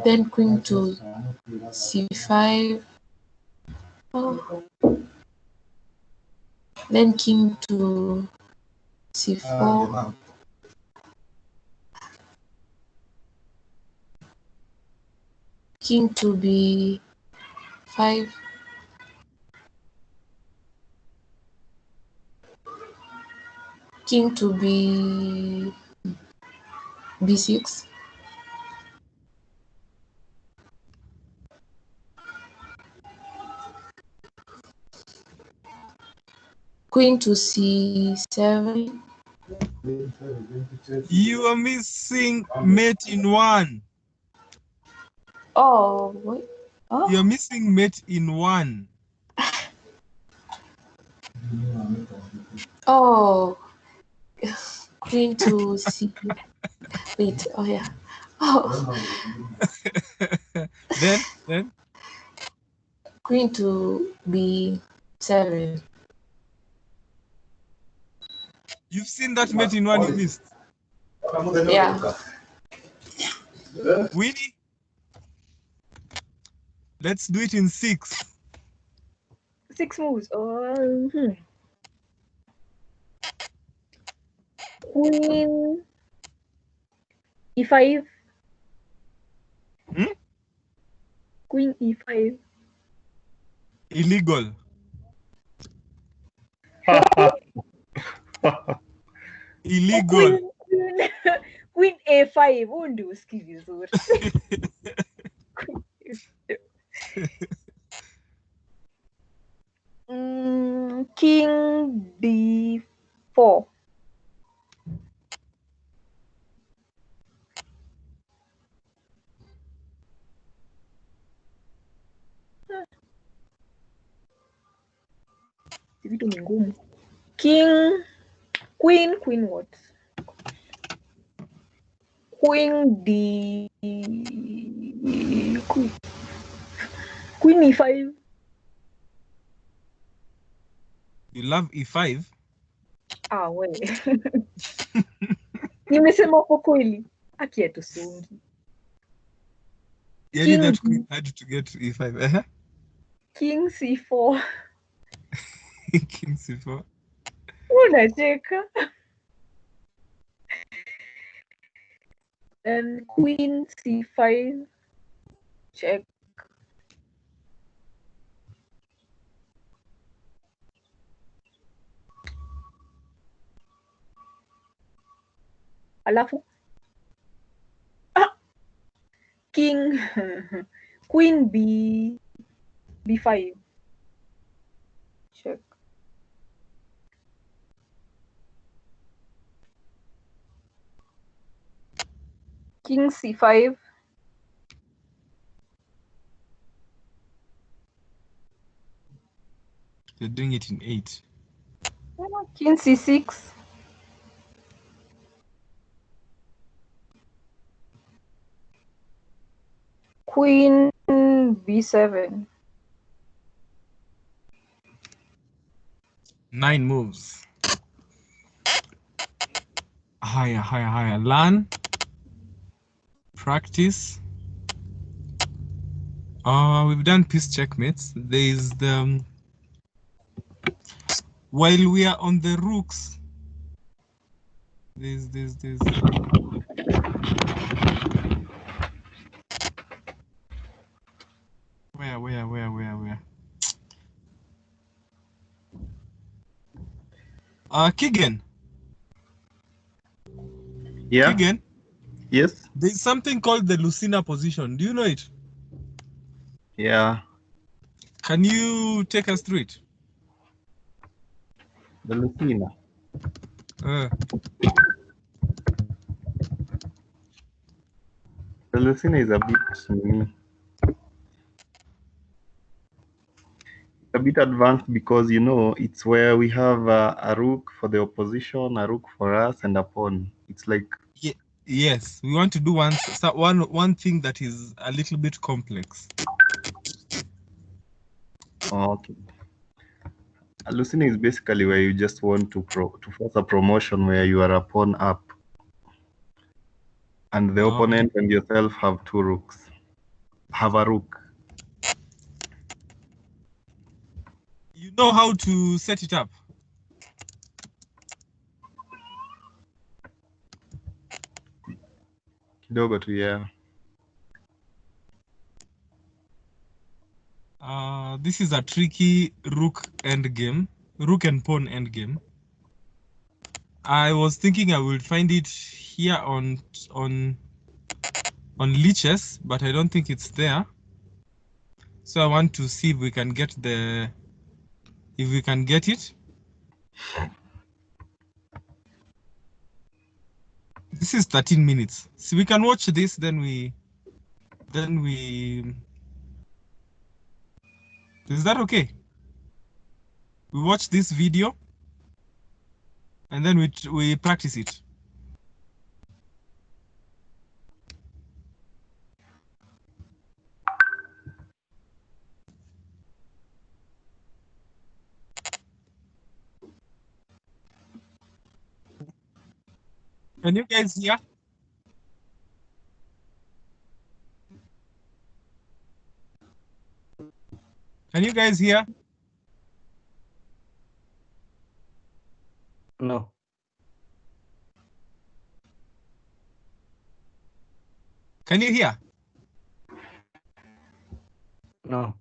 Then queen to C5. Oh. Then king to C4. King to B5. King to B6. Queen to C7. You are missing mate in 1. Oh, wait. Oh. You're missing mate in 1. Oh. Queen to C. Wait. Oh, yeah. Oh. Then? Queen to B7. You've seen that mate in 1 you missed? Yeah. Winnie? Let's do it in 6. 6 moves. Queen E5. Queen E5. Illegal. Queen Queen A5. Huu ndio usikii vizuri. King D4. Vitu ni ngumu. Queen what? Queen D. Queen E5. You love E5? Ah, we. Nimesema hapo kweli. Aki atusungi. Yeah, that queen had to get to E5. King C4. King C4. Unacheka. And Queen C5. Check. Alafu King Queen B5. Check. King C5. They're doing it in 8. King C6. Queen B7. 9 moves. Higher. Learn. Practice. We've done peace checkmates. There is the while we are on the rooks. There's where? Keegan. Yeah. Keegan. Yes. There's something called the Lucena position. Do you know it? Yeah. Can you take us through it? The Lucena. The Lucena is a bit advanced because it's where we have a rook for the opposition, a rook for us, and a pawn. It's like yes, we want to do one thing that is a little bit complex. Okay. A Lucena is basically where you just want to force a promotion where you are a pawn up, and the opponent and yourself have two rooks. Have a rook. You know how to set it up? Kidogo tu, yeah. This is a tricky rook endgame, rook and pawn endgame. I was thinking I would find it here on leeches, but I don't think it's there. So I want to see if we can get it. This is 13 minutes. So we can watch this, then we is that okay? We watch this video and then we practice it. Can you guys hear? Can you guys hear? No. Can you hear? No.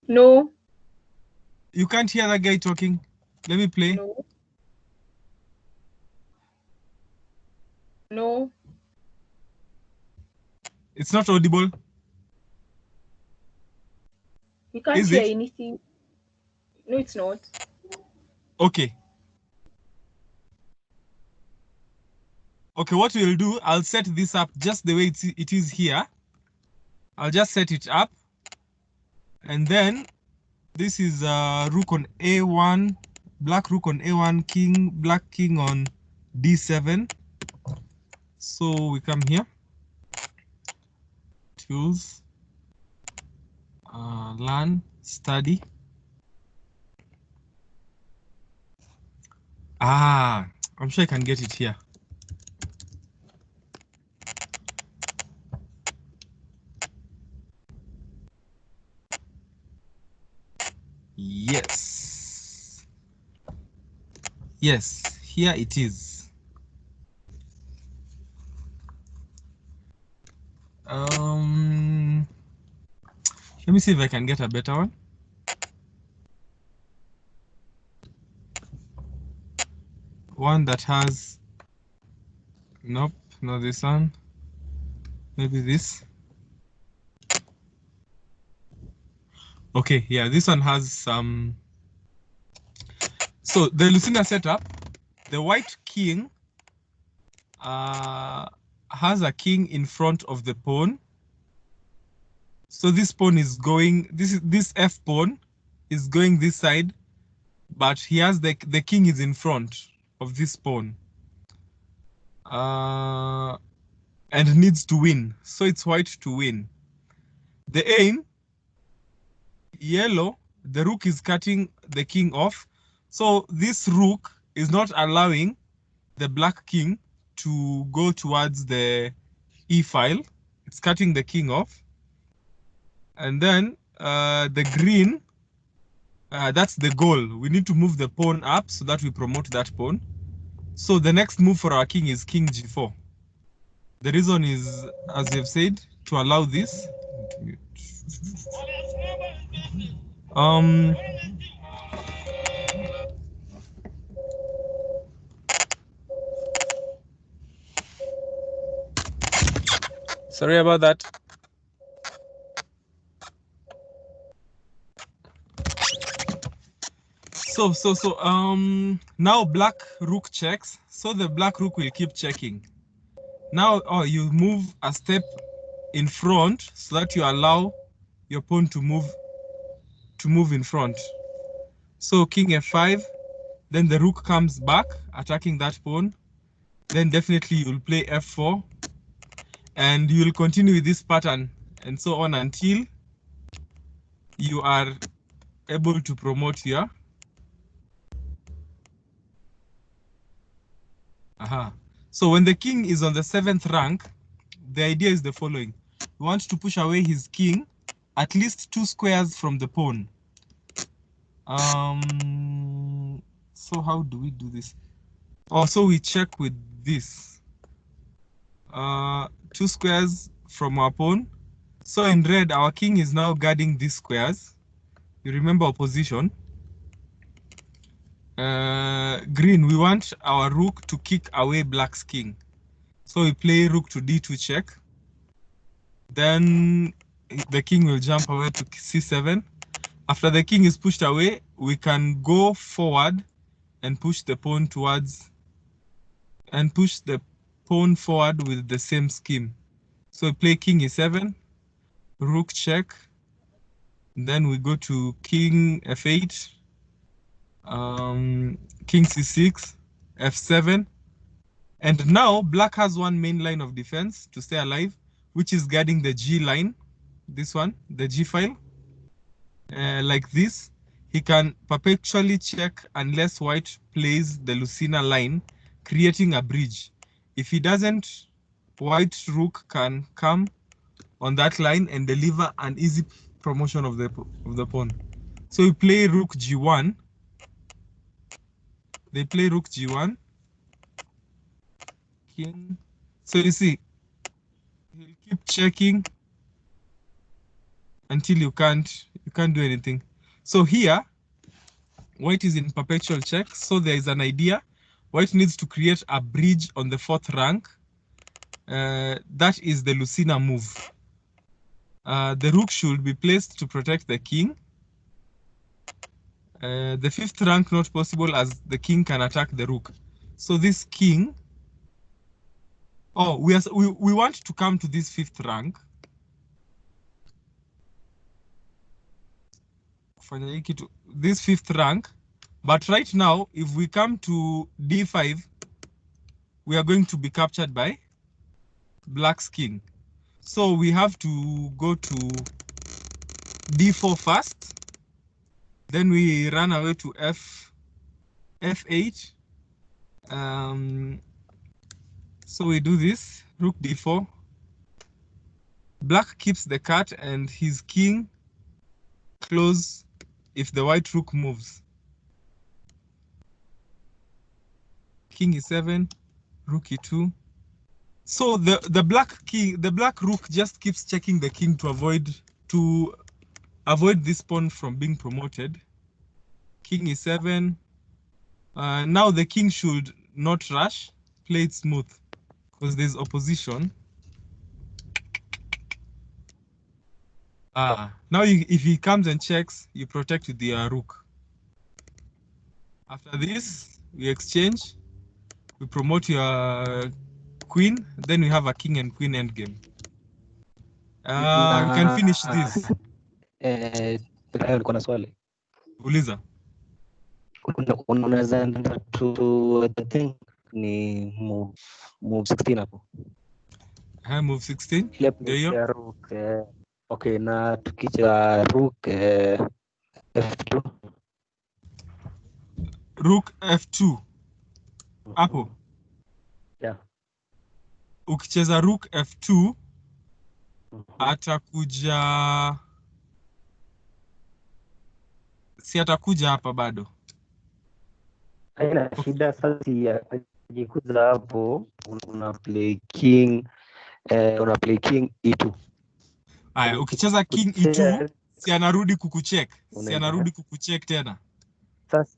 No. You can't hear that guy talking. Let me play. No. It's not audible. You can't Is hear it? anything. No, it's not. Okay. Okay, what we'll do, I'll set this up just the way it is here. I'll just set it up. And then this is rook on A1, black rook on A1, king, black king on D7. So we come here, tools, learn, study. I'm sure I can get it here. Yes. Yes, here it is. Let me see if I can get a better one. One that has, nope, not this one. Maybe this. Okay, yeah, this one has some. So the Lucena setup, the white king has a king in front of the pawn. So this pawn is going, this F pawn is going this side, but he has the king is in front of this pawn. And needs to win. So it's white to win. The aim, yellow, the rook is cutting the king off. So this rook is not allowing the black king to go towards the E file. It's cutting the king off. And then the green, that's the goal. We need to move the pawn up so that we promote that pawn. So the next move for our king is king G4. The reason is, as we've said, to allow this. Sorry about that. So now black rook checks, so the black rook will keep checking. Now you move a step in front so that you allow your pawn to move in front. So king F5, then the rook comes back attacking that pawn. Then definitely you'll play F4 and you'll continue with this pattern and so on until you are able to promote here. So when the king is on the 7th rank, the idea is the following. We want to push away his king at least 2 squares from the pawn. So how do we do this? Also, we check with this. 2 squares from our pawn. So in red, our king is now guarding these squares. You remember opposition. Green, we want our rook to kick away black's king. So we play rook to D2 check. Then the king will jump away to C7. After the king is pushed away, we can go forward and push the pawn towards, and push the pawn forward with the same scheme. So we play king E7, rook check, then we go to king F8, king C6, F7, and now black has one main line of defense to stay alive, which is guarding the G line, this one, the G file, like this. He can perpetually check unless white plays the Lucena line, creating a bridge. If he doesn't, white rook can come on that line and deliver an easy promotion of the pawn. So we play rook G1. They play rook G1. King. So you see, he'll keep checking until you can't do anything. So here, white is in perpetual check. So there is an idea. White needs to create a bridge on the 4th rank. That is the Lucena move. The rook should be placed to protect the king. The fifth rank not possible as the king can attack the rook. So this king, we want to come to this fifth rank. This fifth rank, but right now, if we come to d5, we are going to be captured by black's king. So we have to go to d4 first, then we run away to f8. So we do this, rook d4. Black keeps the cat and his king close if the white rook moves. King e7, rook e2. So the black rook just keeps checking the king to avoid this pawn from being promoted. King e7. Now the king should not rush, play it smooth because there's opposition. Now if he comes and checks, you protect with the rook. After this, we exchange, we promote your queen, then we have a king and queen endgame. We can finish this. Niko na swali. Uliza. Unaweza enda to the thing ni move 16 hapo. Move 16. Ile place ya rook. Okay, na tukicha rook f2. Rook f2. Hapo. Yeah. Ukicheza rook f2 atakuja, si atakuja hapa bado. Haina shida. Sasa akikuja hapo una play king e2. Haya, ukicheza king e2 si anarudi kukucheck. Tena. Sasa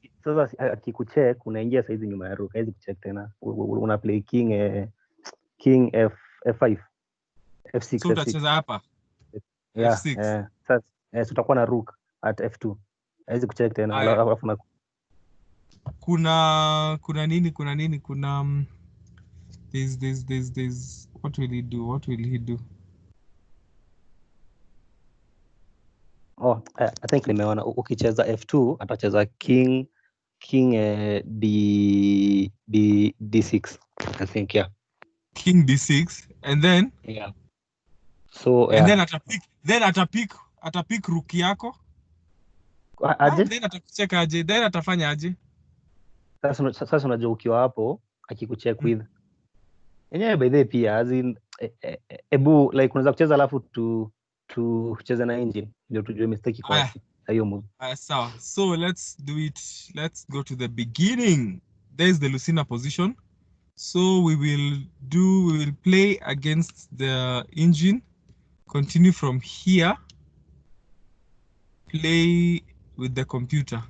akikucheck unaingia saizi nyuma ya rook, haizi kucheck tena. Una play king f5 f6. So utacheza hapa. Yeah, f6. Sasa tutakuwa na rook at f2. Haizi kucheck tena. Alafu na kuna nini there's what will he do? I think nimeona ukicheza f2 atacheza king d6, I think. Yeah, king d6 and then so and then atapik rook yako aje. Then atakucheka aje, then atafanya aje. Sasa unajua ukiwa hapo akikucheck with yenyewe by the pia as in ebu like unaweza kucheza alafu tucheze na engine ndio tujue mistake kwa hiyo move. Sawa, so let's do it. Let's go to the beginning. There's the Lucena position. So we will play against the engine, continue from here, play with the computer.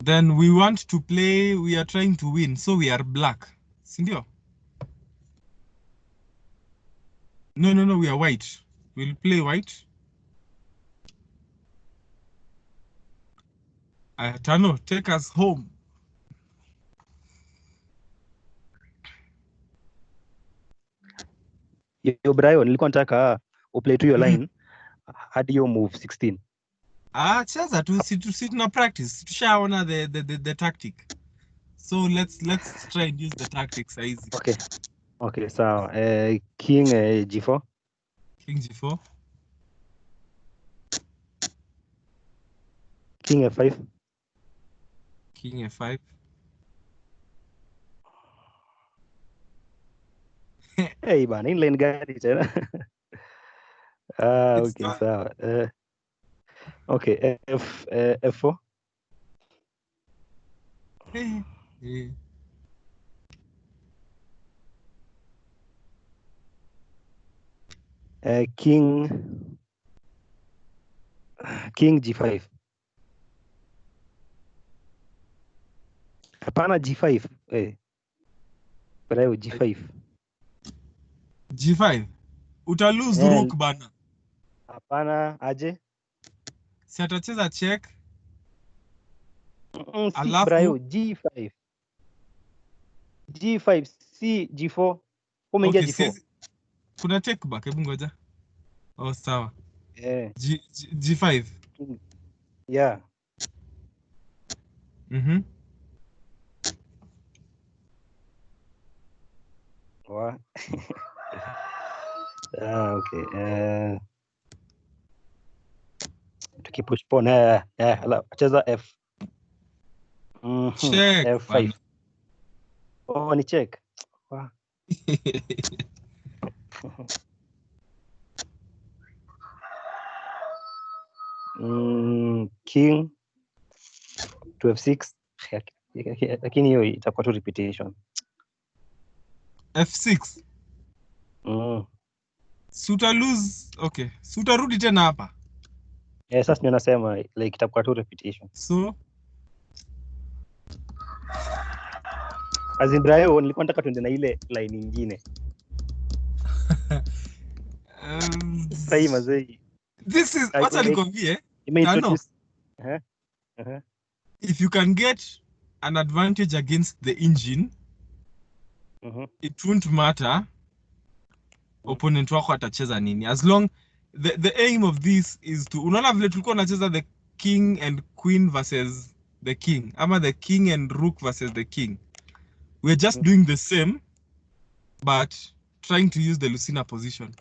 Then we want to play, we are trying to win, so we are black. Sindio? No, we are white. We'll play white. Tano, take us home. Yo Brian, nilikuwa nataka uplay to your line hadi yo move 16. Cheza tu, si tuna practice. Tushaona the tactic. So let's try and use the tactics easy. Okay, sawa. King g4. King g4. King f5. King f5. Hey bana, inline gari tena. Okay, sawa. Okay, f4. King G5. Hapana G5. Brayo G5. G5. Uta lose Eh. rook bana. Hapana aje? Si atacheza check. Si Alafu? Brayo G5. G5 si G4. Umeingia Okay, G4. Kuna take back, hebu ngoja. Oh, sawa. G5. Yeah. What? Okay. Tukipostpone cheza F. Check. F5. Oh, ni check. Wow. King to F6. Lakini hiyo itakuwa tu repetition. F6. Suta lose. Okay. Suta rudi tena hapa. Sasa ndio nasema like itakuwa tu repetition. So Azibrayo nilikuwa nataka tuende na ile line nyingine. Sai mazee. This is acha nikwambie. Introduce. If you can get an advantage against the engine, it won't matter opponent wako atacheza nini. As long the aim of this is to, unaona vile tulikuwa tunacheza the king and queen versus the king, ama the king and rook versus the king. We're just doing the same but trying to use the Lucena position.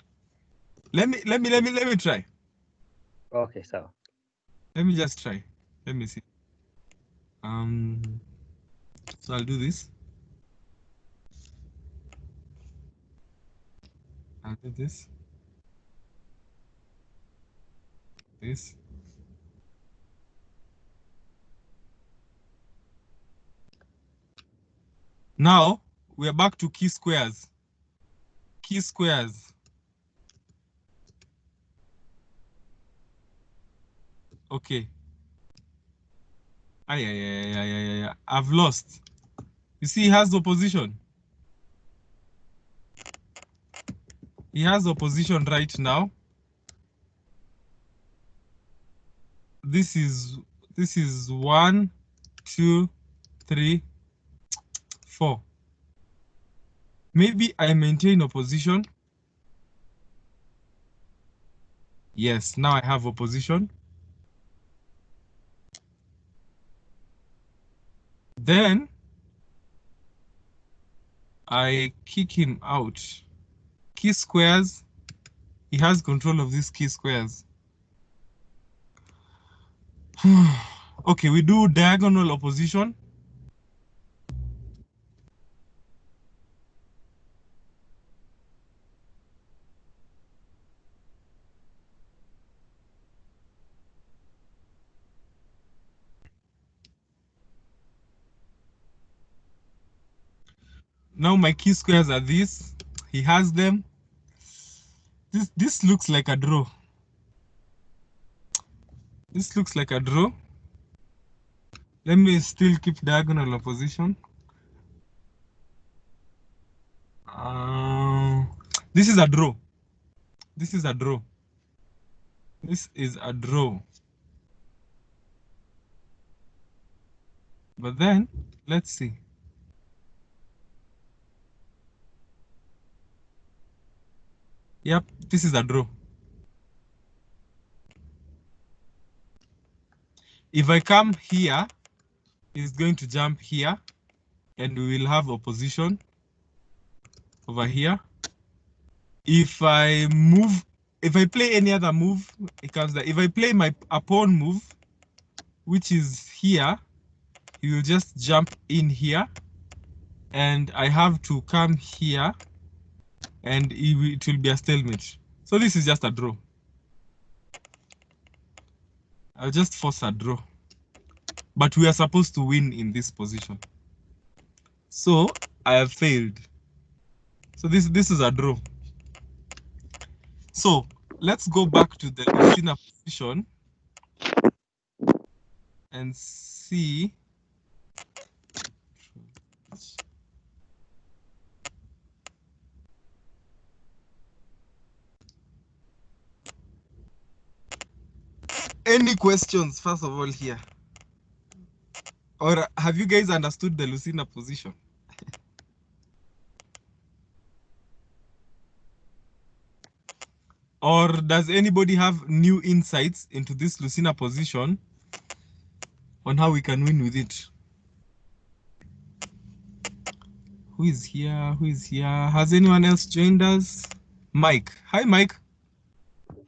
Let me try. Okay, so let me just try. Let me see. So I'll do this. I'll do this. This. Now we are back to key squares. Key squares. Okay. I've lost. You see, he has opposition. He has opposition right now. This is 1, 2, 3, 4. Maybe I maintain opposition. Yes, now I have opposition. Then I kick him out. Key squares. He has control of these key squares. Okay, we do diagonal opposition. Now my key squares are these. He has them. This looks like a draw. This looks like a draw. Let me still keep diagonal opposition. This is a draw. This is a draw. This is a draw. But then, let's see. Yep, this is a draw. If I come here, he's going to jump here, and we will have opposition over here. If I move, if I play any other move, it comes there. If I play my pawn move, which is here, he will just jump in here, and I have to come here, and it will be a stalemate. So this is just a draw. I'll just force a draw. But we are supposed to win in this position. So I have failed. So this is a draw. So let's go back to the Lucena position and see. Any questions, first of all, here? Or have you guys understood the Lucena position? Or does anybody have new insights into this Lucena position on how we can win with it? Who is here? Who is here? Has anyone else joined us? Mike. Hi, Mike.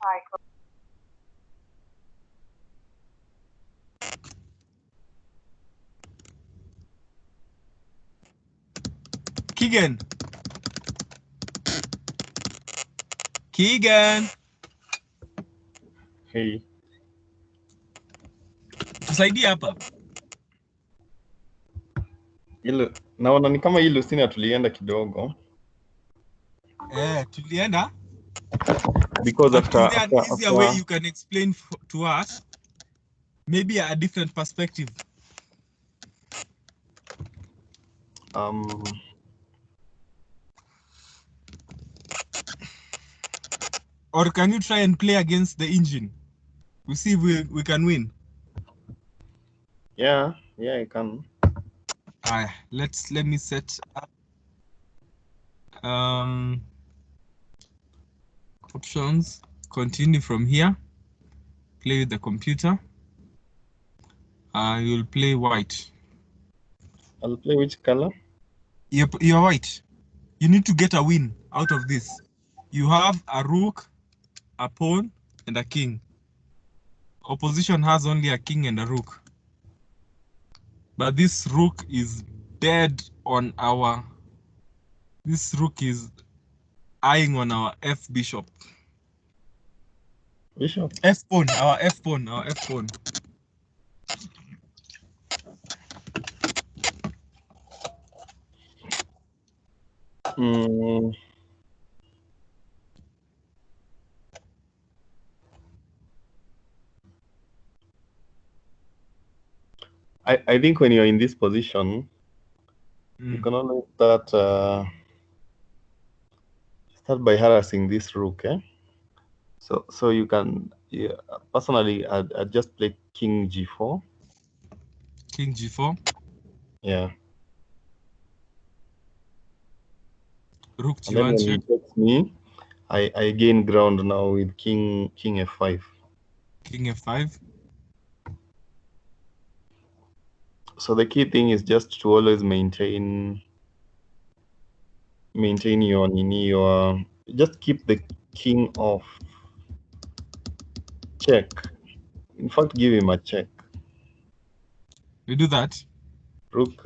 Hi. Keegan. Keegan. Hey. Tusaidie hapa. Ile naona ni kama hii Lucena tulienda kidogo. Tulienda. Because But after is there an easier way you can explain to us? Maybe a different perspective. Or can you try and play against the engine? We see if we can win. Yeah, I can. Let me set up options. Continue from here. Play with the computer. You'll play white. I'll play which color? You're white. You need to get a win out of this. You have a rook, a pawn, and a king. Opposition has only a king and a rook. But this rook is dead on our... This rook is eyeing on our F bishop. Bishop? F pawn, our F pawn, our F pawn. I think when you're in this position, you can always start by harassing this rook, eh? So you can, personally, I'd just play king g4. King g4? Yeah. Rook and then when g1 he check. takes me, I gain ground now with king f5. King f5. So the key thing is just to always maintain your just keep the king off. Check. In fact, give him a check. We do that. Rook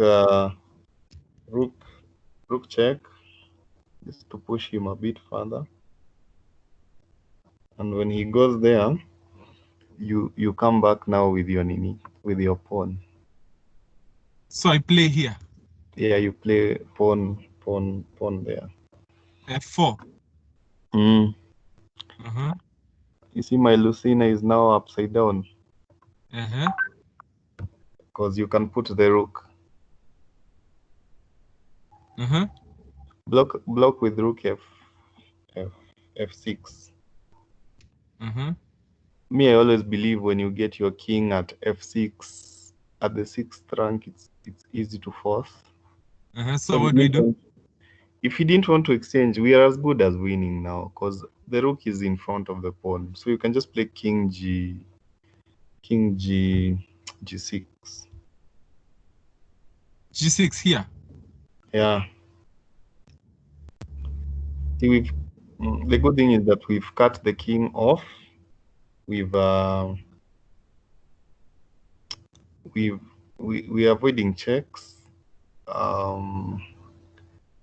check, just to push him a bit further. And when he goes there, you come back now with your pawn. So I play here. Yeah, you play pawn there. F4. You see, my Lucena is now upside down. Because you can put the rook. Block with rook f6. Me, I always believe when you get your king at f6 at the 6th rank, it's easy to force. So what do we do? If you didn't want to exchange, we are as good as winning now because the rook is in front of the pawn. So you can just play king g6. G6 here. Yeah. See, the good thing is that we've cut the king off. We're avoiding checks.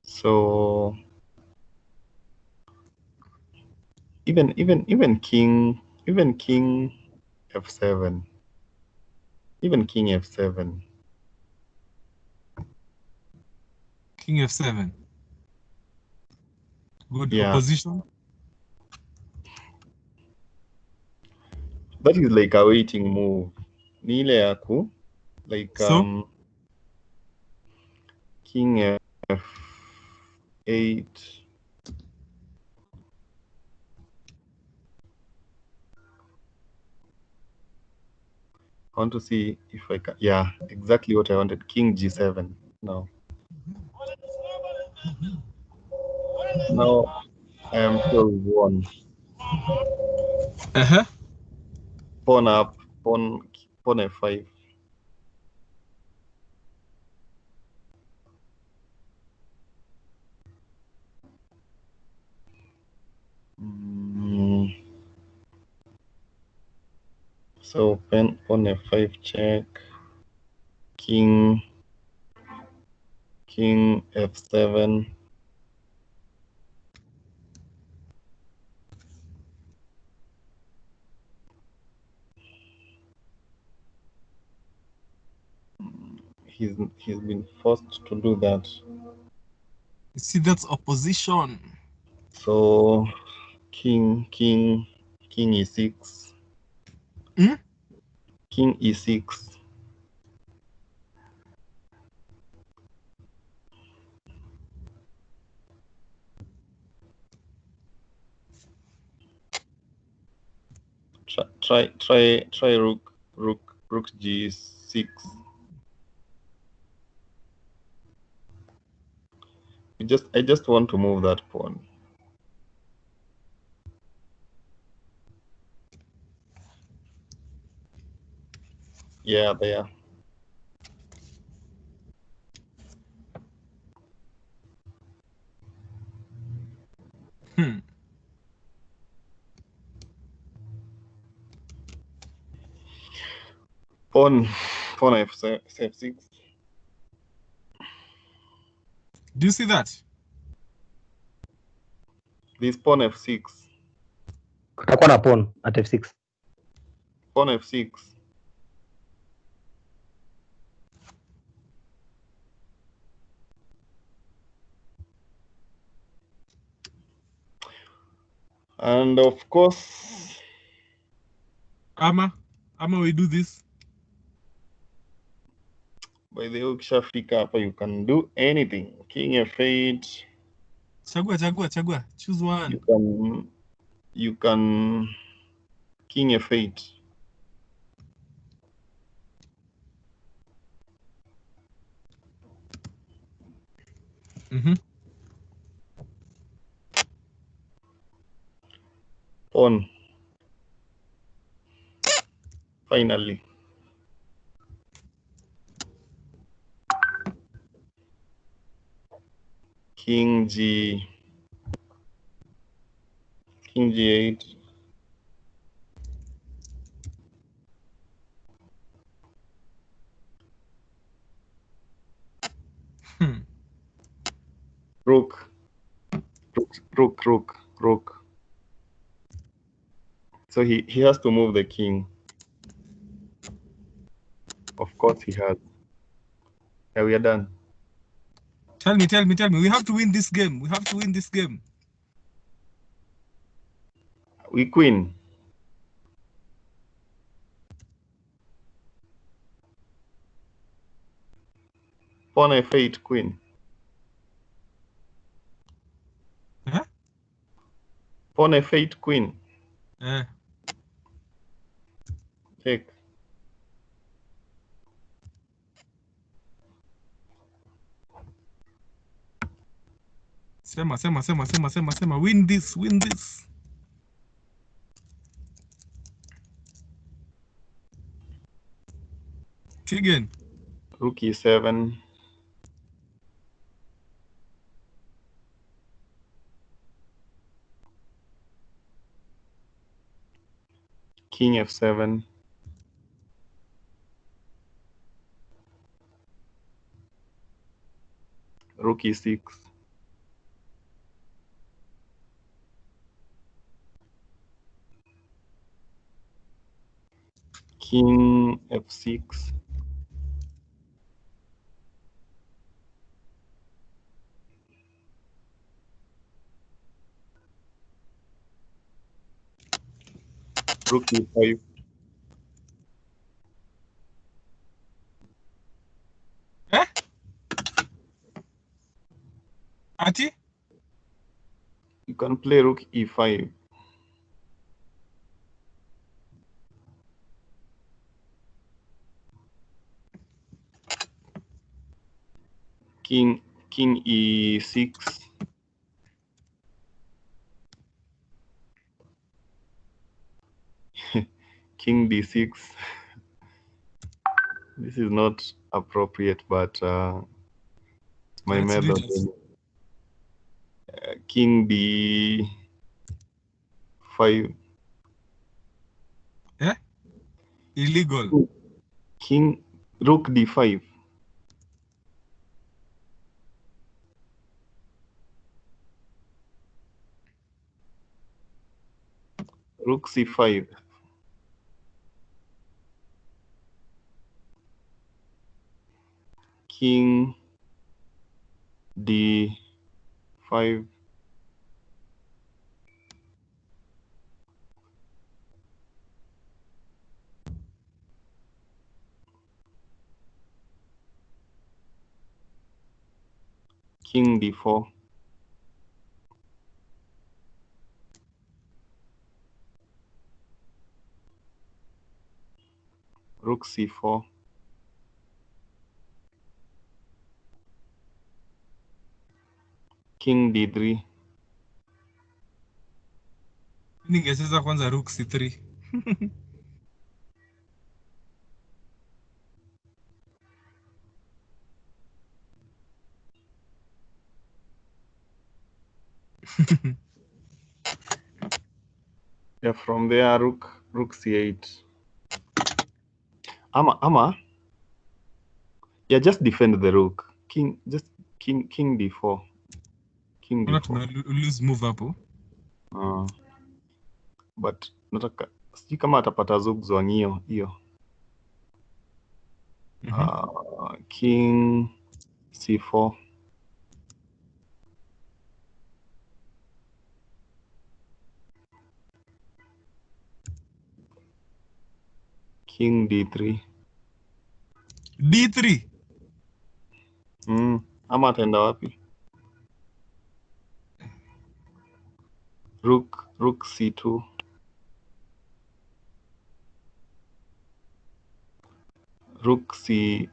So even king f7. Even king f7. King f7. Good. Yeah. Opposition. That is like a waiting move. Ni ile ya ku like So? King F8. I want to see if I can. Yeah, exactly what I wanted. King G7. Now I am sure we won. Pawn up, pawn F5. So pawn F5 check. King F7. He's been forced to do that. See, that's opposition. So King E6. King E6. Try rook G6. I just want to move that pawn. Yeah, there. Pawn F6. Do you see that? This pawn F6. Kutakuwa na pawn at F6. Pawn F6. And of course, Ama, we do this. by the ukishafika hapa, you can do anything. King F8. Chagua. Choose one. You can King F8. Pawn. Finally. King G8. Rook. So he has to move the king. Of course he has. Yeah, we are done. Tell me. We have to win this game. We queen. Pawn F8, queen. Huh? Pawn F8, queen. Take. Sema. Win this. Again. Rook E7. King F7. Rook E6. King F6. Rook E5. Ati? You can play rook e5. King e6. King d6. This is not appropriate, but my Let's do method. this. King d5. Yeah? Illegal. King rook d5. Rook c5. King d5. King d4. Rook c4. King d3. Ningecheza kwanza rook c3. Yeah, from there rook c8. Ama. Yeah, just defend the rook. King d4. King Mbona d4. lose move hapo? But nataka sijui kama atapata zugzwang hiyo. King c4. King d3. D3. Ama ataenda wapi? Rook c2. Rook c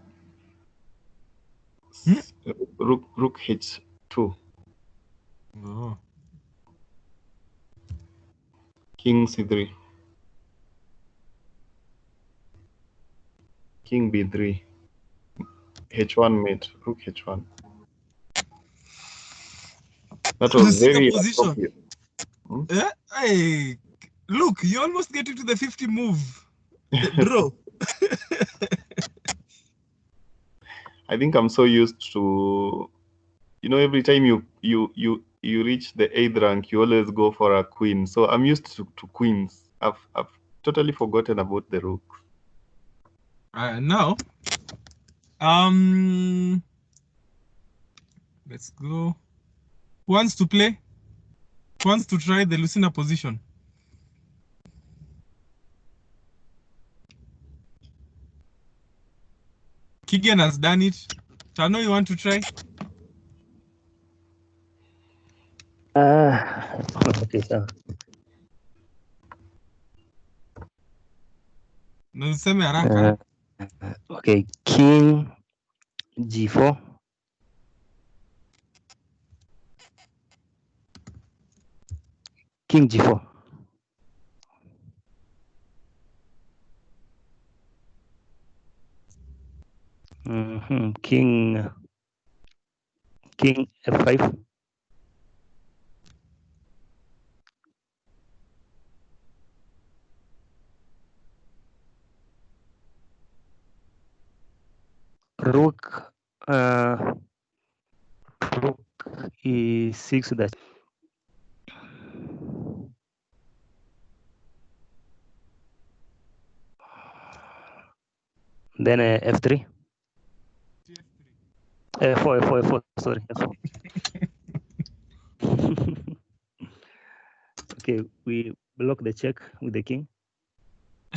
rook h2. Oh. King c3. King b3. h1 mate. Rook h1. That was Lucena very position. appropriate. Yeah? Hey, look, you almost get into the 50 move. Bro. I think I'm so used to, every time you reach the 8th rank, you always go for a queen. So I'm used to queens. I've totally forgotten about the rooks. Now, let's go. Who wants to play? Who wants to try the Lucena position? Keegan has done it. Tano, you want to try? Okay, sawa. Niseme haraka. Okay, King G4. King G4. King F5. Rook E6 dash. Then F3. F4, sorry. Okay, we block the check with the king.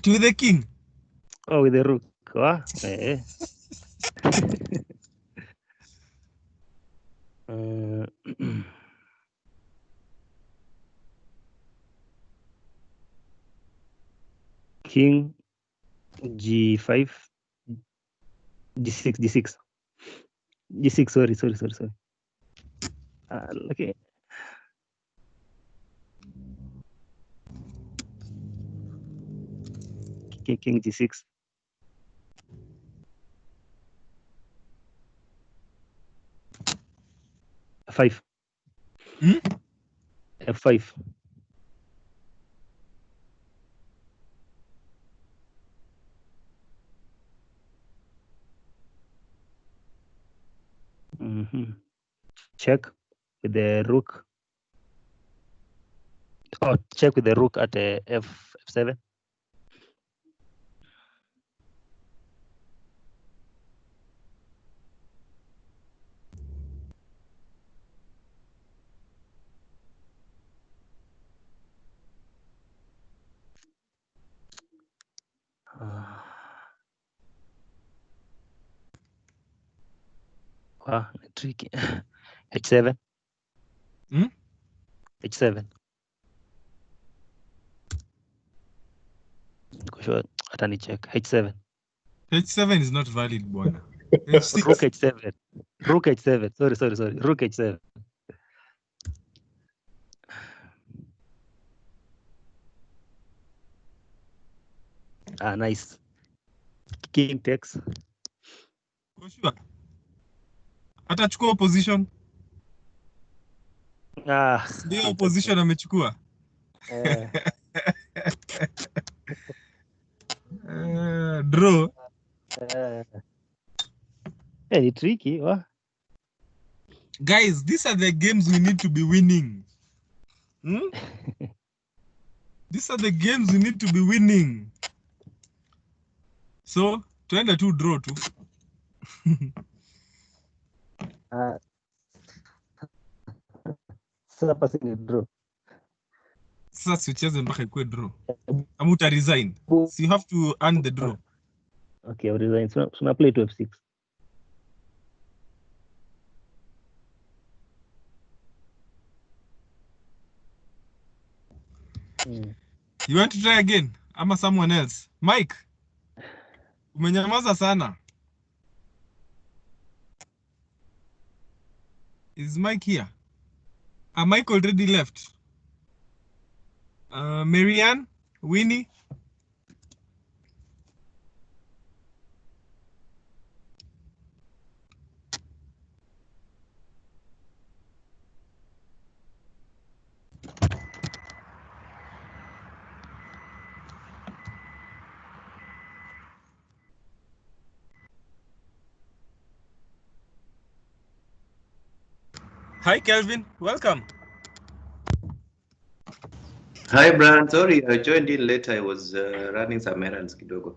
With the king? Oh, with the rook. King G5 G6 G6 sorry. Okay. King G6. F5. F5. Check with the rook. Oh, check with the rook at F7. Wow, tricky. H7. H7. Sure, atani check. H7. H7 is not valid, bwana. H6. Rook H7. Rook H7. Sorry. Rook H7. Nice. King takes. For sure. Atachukua position. Ndio position amechukua. Draw. It's tricky. What? Guys, these are the games we need to be winning. These are the games we need to be winning. So, tuende tu draw tu. Sasa pasi ni draw. Sasa sicheze mpaka ikuwe draw. Ama uta resign. So you have to earn the draw. Okay, I'll resign. So I play to F6. You want to try again? Ama someone else? Mike, umenyamaza sana. Is Mike here? Mike already left. Marianne, Winnie. Hi, Kelvin. Welcome. Hi, Brian. Sorry, I joined in later. I was running some errands kidogo.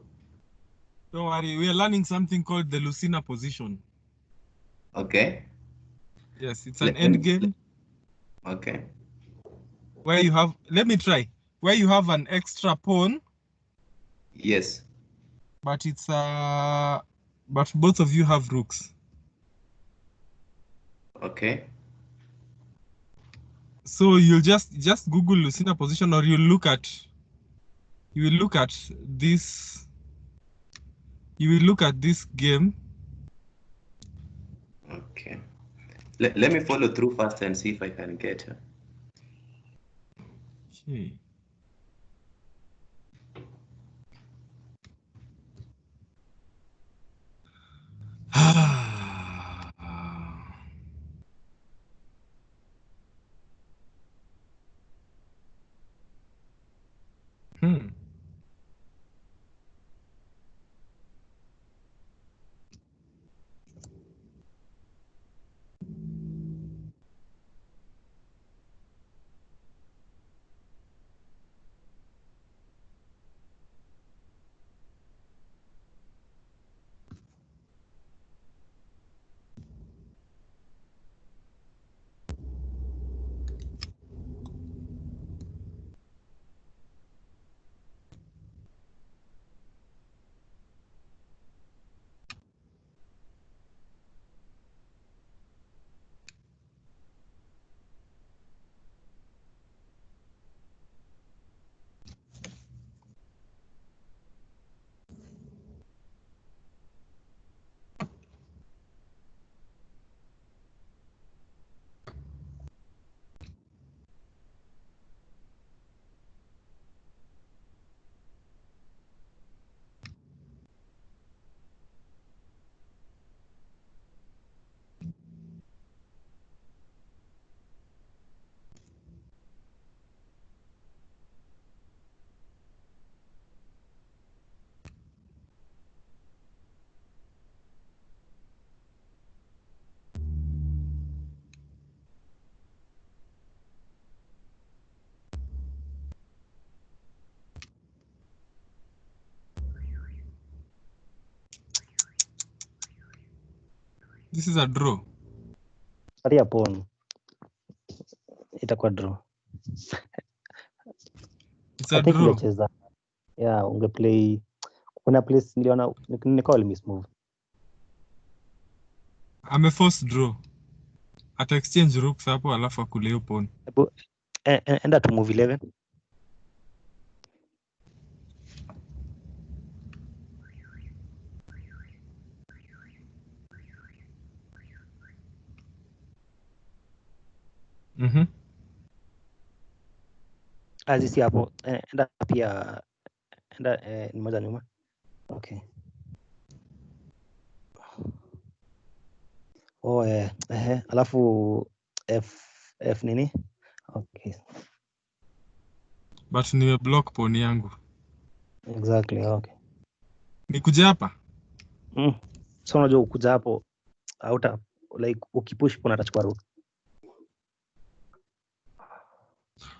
Don't worry. We are learning something called the Lucena position. Okay. Yes, it's an end game. Okay. Where you have, let me try. Where you have an extra pawn. Yes. But it's but both of you have rooks. Okay. So you'll just Google Lucena position, or you will look at this. You will look at this game. Okay. Let me follow through first and see if I can get her. Okay. This is a draw. Paria pawn. Itakuwa draw. It's I a think draw. ungecheza. Yeah, ungeplay. Kuna place niliona nicall miss move. I'm a forced draw. Ata exchange rooks hapo alafu akule hiyo pawn. Enda to move 11. Azisi hapo. Enda pia. Enda ni moja nyuma. Okay. Alafu F nini? Okay. But nime block pawn yangu. Exactly, okay. Nikuja hapa? So unajua ukuja hapo auta like ukipush pawn atachukua rook.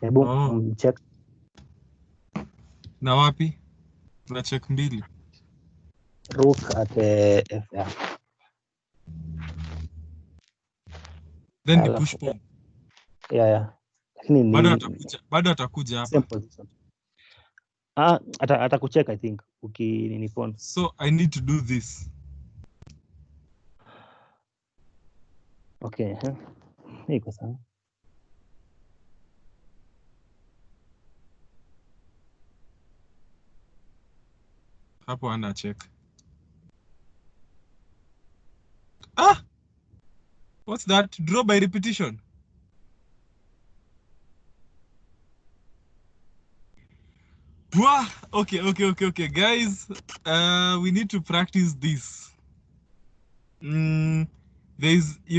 Hebu check. Na wapi? Na check mbili. Rook at F. Then ni push pawn. Yeah. Lakini bado atakuja hapa. Same position. Atakucheck I think ukinini pawn. So I need to do this. Okay. Iko sawa. Hapo ana check. What's that? Draw by repetition. Wow. Okay, guys. We need to practice this. You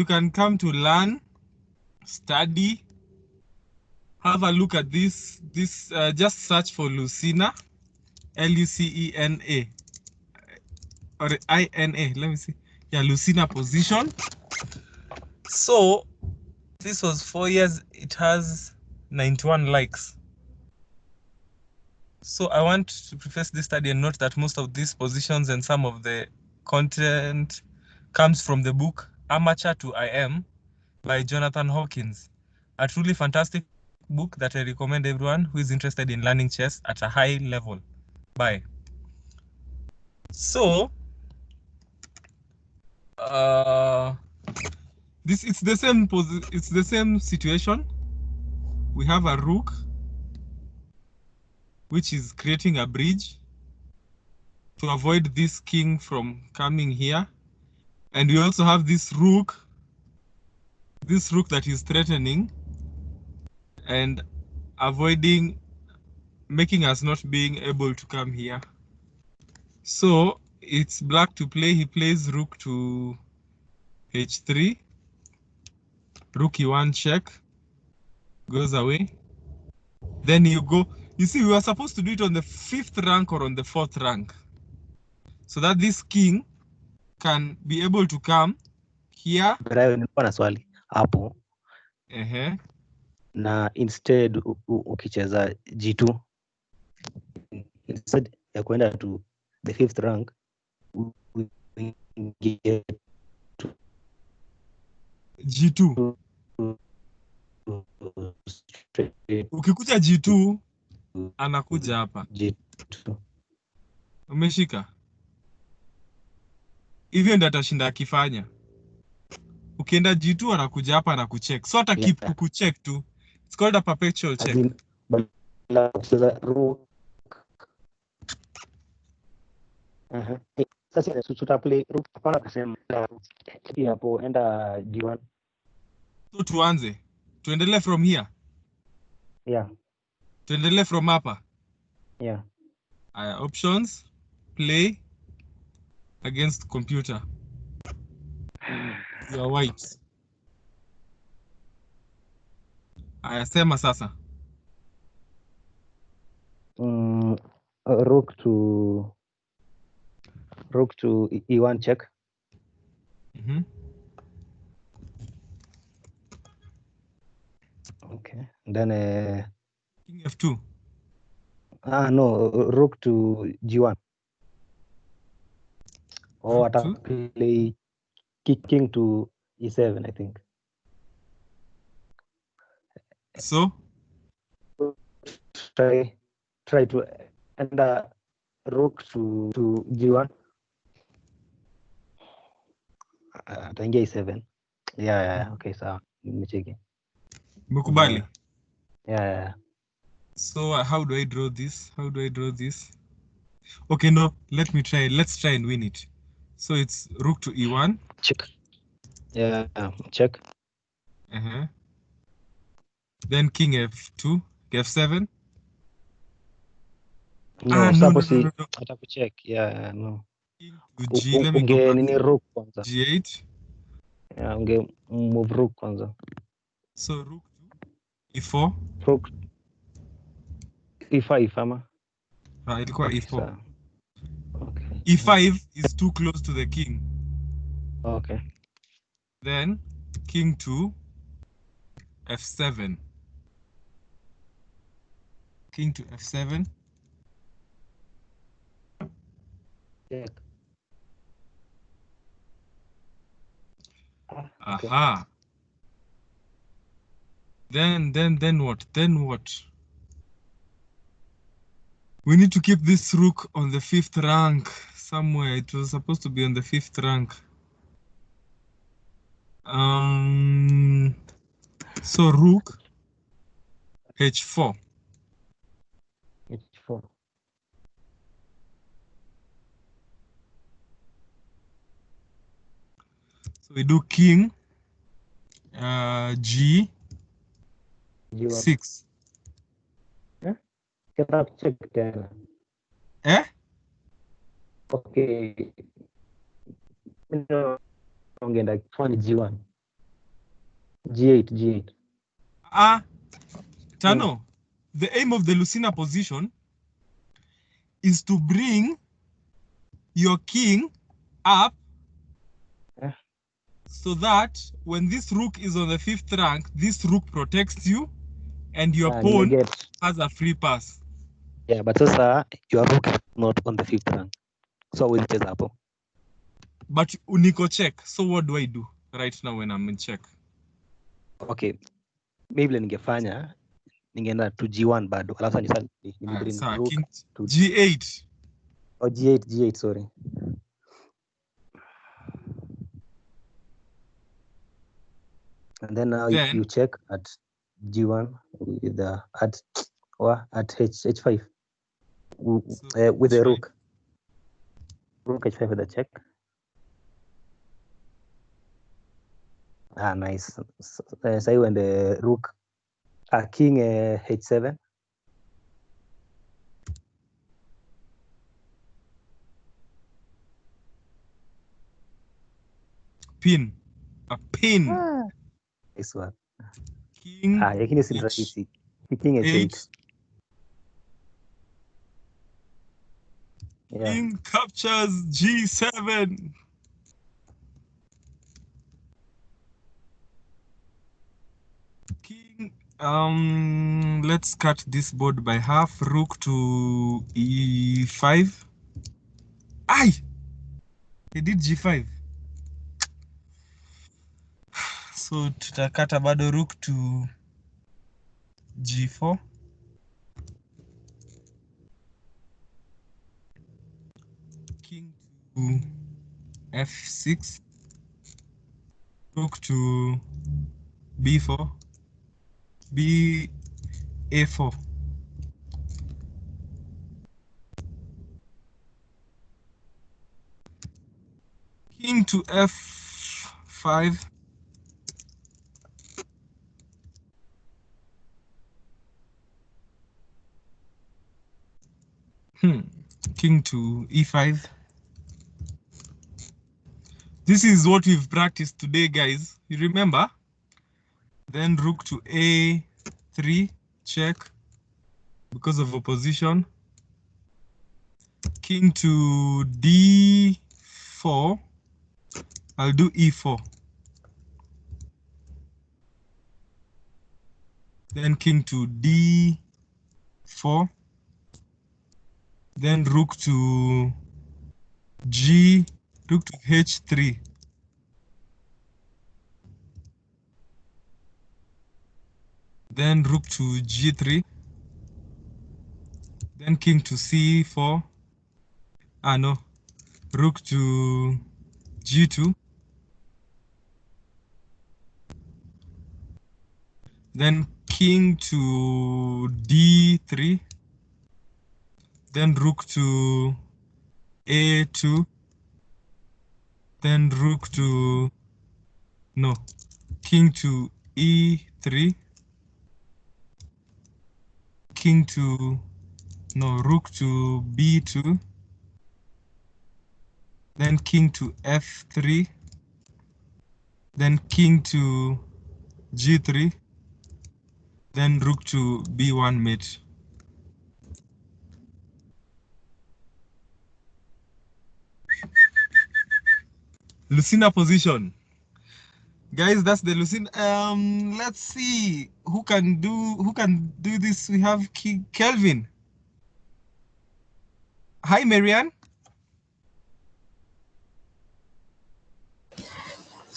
can come to learn, study, have a look at this. Just search for Lucena, Lucena, or INA. Let me see. Yeah, Lucena position. So this was 4 years. It has 91 likes. So I want to preface this study and note that most of these positions and some of the content comes from the book Amateur to I Am by Jonathan Hawkins. A truly fantastic book that I recommend everyone who is interested in learning chess at a high level. Bye. So it's the same situation. We have a rook which is creating a bridge to avoid this king from coming here. And we also have this rook that is threatening and avoiding, making us not being able to come here. So it's black to play. He plays rook to h3. Rook e1 check. Goes away. Then you go. You see, we were supposed to do it on the 5th rank or on the 4th rank, so that this king can be able to come here. Nilikuwa na swali hapo. Na instead ukicheza G2 instead ya kwenda to the 5th rank G2. Ukikuja G2 anakuja hapa. G2. Umeshika? Hivyo ndio atashinda akifanya. Ukienda G2 anakuja hapa na kucheck. So hata keep kukucheck tu. It's called a perpetual check. Sasa tutaplay rook hapana kusema hapo enda G1. So tuanze. Tuendelee from here. Yeah. Tuendelee from hapa. Yeah. Options, play against computer. You are white. Sema sasa. Rook to E1 check. Okay. Then King F2. No, rook to G1. Ataplay king to e7, I think. So Try to enter rook to g1. Ataingia e7. Yeah, okay, sawa. Nimecheki. Mukubali. Yeah. So how do I draw this? Okay, no, let me try. Let's try and win it. So it's rook to e1. Check. Yeah, check. Then king f2, f7. No, No. atakucheck. Yeah, no. King to g. Let me go Unge back. nini rook kwanza. G8. Yeah, unge move rook kwanza. So rook to e4. Rook e5 ama? Ilikuwa Okay, e4. sawa. Okay. E5 is too close to the king. Okay. Then king to f7. King to f7. Check. Okay. Aha. Then what? We need to keep this rook on the 5th rank somewhere. It was supposed to be on the 5th rank. So rook h4. h4. So we do king g6. Kita check tena. Okay. Ungeenda kufanya g1. G8. Tano, the aim of the Lucena position is to bring your king up so that when this rook is on the 5th rank, this rook protects you and your pawn has a free pass. Yeah, but sasa your rook is not on the 5th rank. So we'll cheza hapo. But uniko check. So what do I do right now when I'm in check? Okay. Maybe ningeenda to g1 bado. Alafu ni bring rook king to g8. Oh, G8, sorry. And then now you check at G1 with the at H5 with the rook. Rook H5 with the check. Nice. So when the rook king H7. A pin. This one. King lakini si rahisi. King H8. Yeah. King captures G7. King, let's cut this board by half. Rook to E5. He did G5. So tutakata bado rook to G4. King to F6. Rook to B4. A4. King to F5. King to E5. This is what we've practiced today, guys. You remember? Then rook to A3, check, because of opposition. King to D4. I'll do E4. Then king to D4. Then rook to H3. Then rook to g3. Then king to c4. Ah, no. Rook to g2. Then king to d3. Then rook to a2. Then rook to, no, king to e3. King to, no, rook to b2. Then king to f3. Then king to g3. Then rook to b1 mate. Lucena position. Guys, that's the Lucena. Let's see who can do this. We have Kelvin. Hi, Marianne.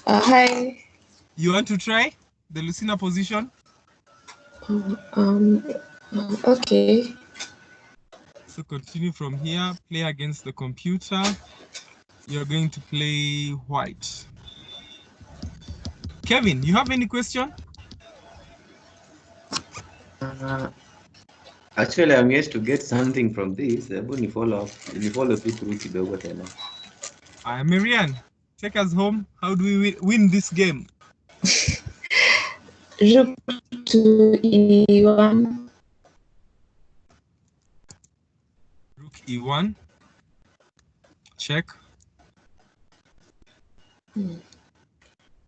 Hi. You want to try the Lucena position? Okay. So continue from here. Play against the computer. You're going to play white. Kevin, you have any question? Actually, I'm yet to get something from this. Ni follow tu through kidogo tena. Marianne, take us home. How do we win this game? Rook to e1. Rook e1. Check.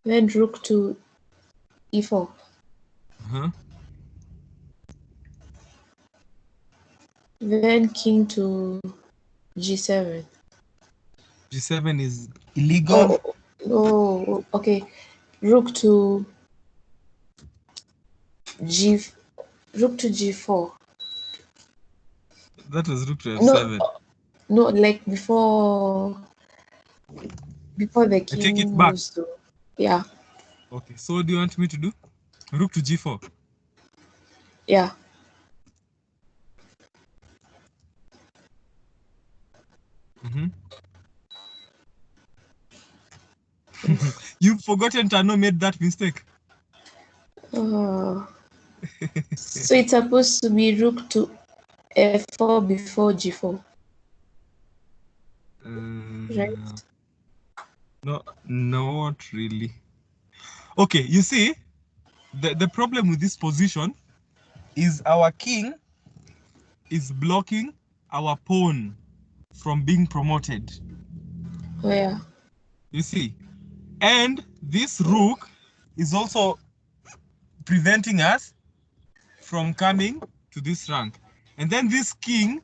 Then rook to e4. Then king to g7. G7 is illegal. Oh, okay. Rook to g4. That was rook to f7. No, like before the king I take it back. moves to, yeah. Okay, so what do you want me to do? Rook to g4. Yeah. You've forgotten Tano made that mistake. So it's supposed to be rook to f4 before g4. Right? No, not really. Okay, you see, the problem with this position is our king is blocking our pawn from being promoted. Oh, yeah. You see, and this rook is also preventing us from coming to this rank. And then this king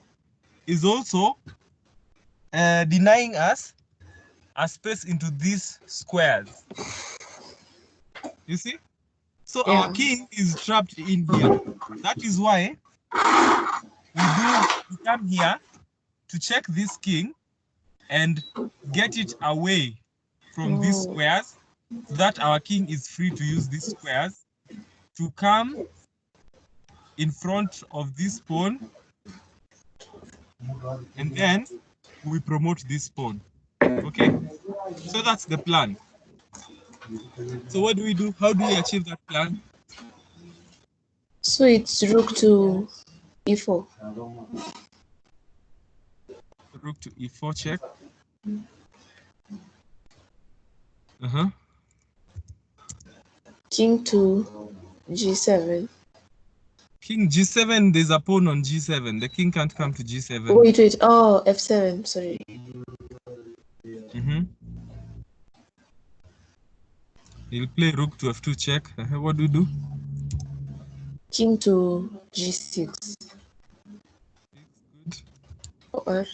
is also denying us a space into these squares. You see? So our king is trapped in here. That is why we come here to check this king and get it away from these squares so that our king is free to use these squares to come in front of this pawn, and then we promote this pawn. Okay? So that's the plan. So what do we do? How do we achieve that plan? So it's rook to e4. Rook to e4 check. King to g7. King g7, there's a pawn on g7. The king can't come to g7. Wait. Oh, f7. Sorry. He'll play rook to f2 check. What do we do? King to g6. Good. Or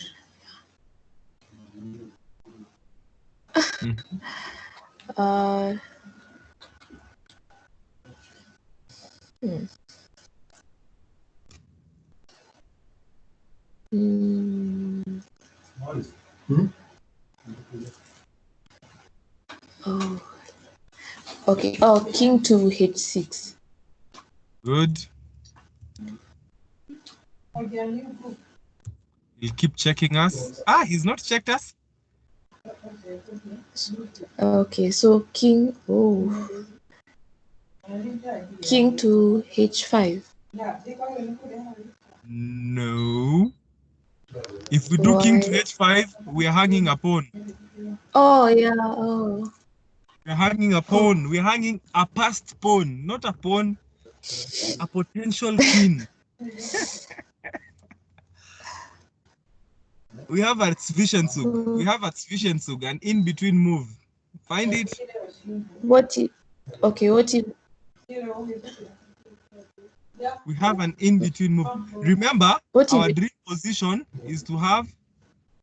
Oh, okay. Oh, king to h6. Good. He'll keep checking us. Ah, he's not checked us. Okay, so king. Oh, king to h5. No. If we do king to Why? h5, we are hanging a pawn. Oh yeah. Oh. We're hanging a pawn. We're hanging a passed pawn, not a pawn, a potential queen. We have a Zwischenzug. We have a Zwischenzug, an in-between move. Find it. What if? Okay. What if? We have an in-between move. Remember, What our if? dream position is to have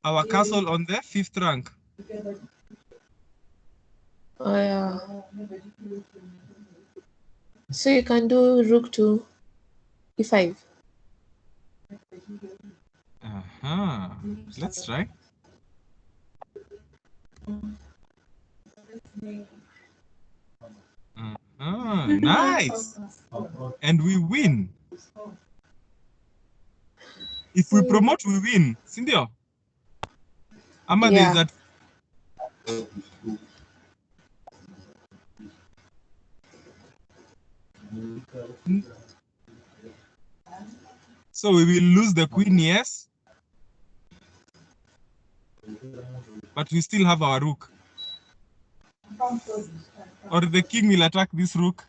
our castle on the 5th rank. Oh yeah. So you can do rook to e5. Uh-huh. Let's try. Nice. And we win. If we promote, we win. Cindy, Ama, Yeah. there's that. So we will lose the queen, yes. But we still have our rook. Or the king will attack this rook.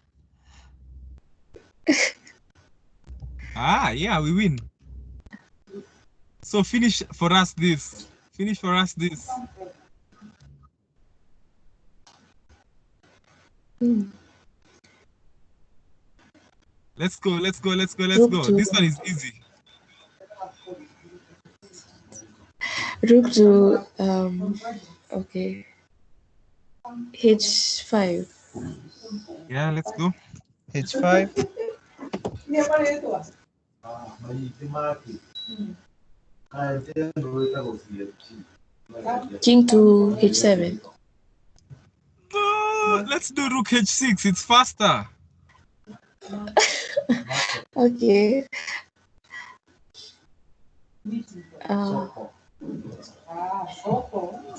Ah, yeah, we win. So finish for us this. Finish for us this. Let's go, let's go, let's go, let's Rook go. to This one is easy. rook to okay. h5. Yeah, let's go. h5. King to h7. No, let's do rook h6. It's faster. Okay.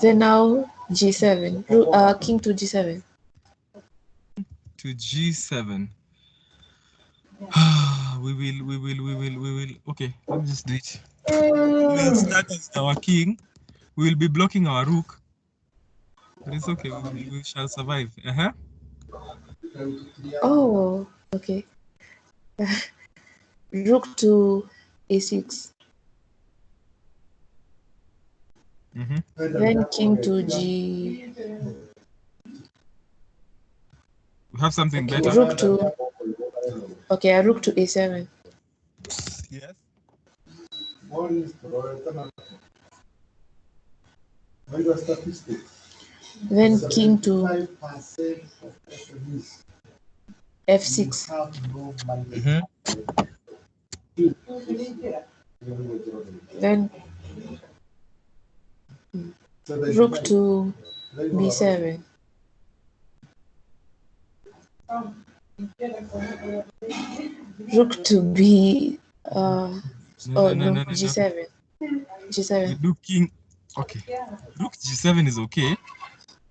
Then now g7. King to g7. To g7. we will. Okay, let me just do it. We'll start as our king. We will be blocking our rook. But it's okay, we shall survive. Oh, okay. Rook to a6. Then king to g. We have something Okay, better. rook to. Okay, a rook to a7. Yes. Then king to f6. Then rook to b7. Rook to b. No, g7. G7. We do king. Okay. Rook g7 is okay,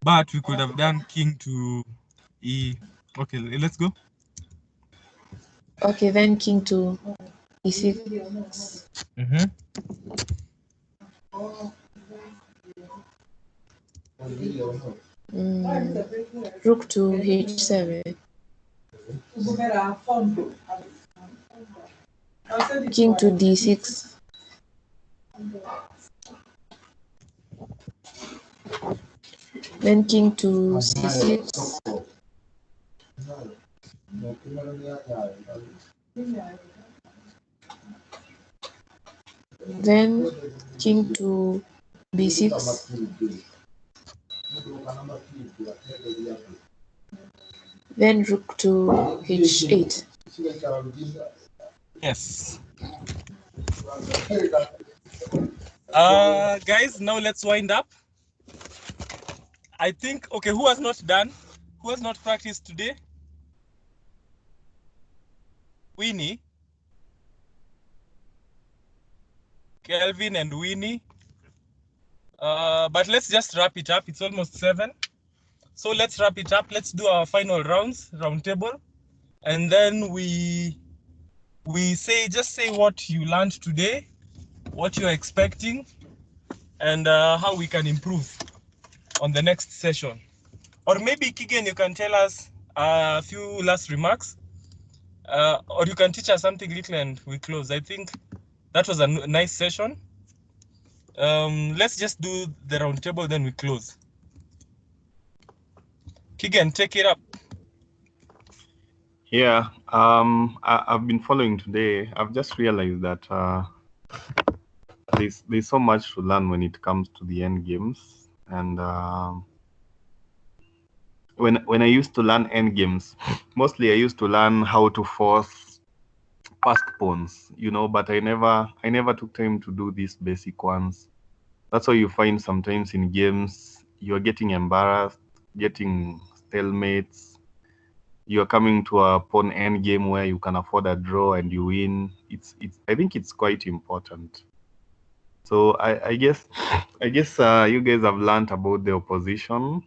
but we could have done king to e. Okay, let's go. Okay, then king to e6. Rook to h7. King to d6. Then king to c6. Then king to b6. Then rook to h8. Yes. Guys, now let's wind up. I think, okay, who has not done? Who has not practiced today? Winnie, Kelvin and Winnie. But let's just wrap it up. It's almost 7. So let's wrap it up. Let's do our final round table. And then we just say what you learned today, what you're expecting, and how we can improve on the next session. Or maybe, Kigen, you can tell us a few last remarks, or you can teach us something little and we close. I think that was a nice session. Let's just do the round table, then we close. Kigen, take it up. Yeah, I've been following today. I've just realized that there's so much to learn when it comes to the end games. And when I used to learn end games, mostly I used to learn how to force past pawns, but I never took time to do these basic ones. That's why you find sometimes in games you're getting embarrassed, getting stalemates. You're coming to a pawn end game where you can afford a draw and you win. I think it's quite important. So I guess you guys have learned about the opposition.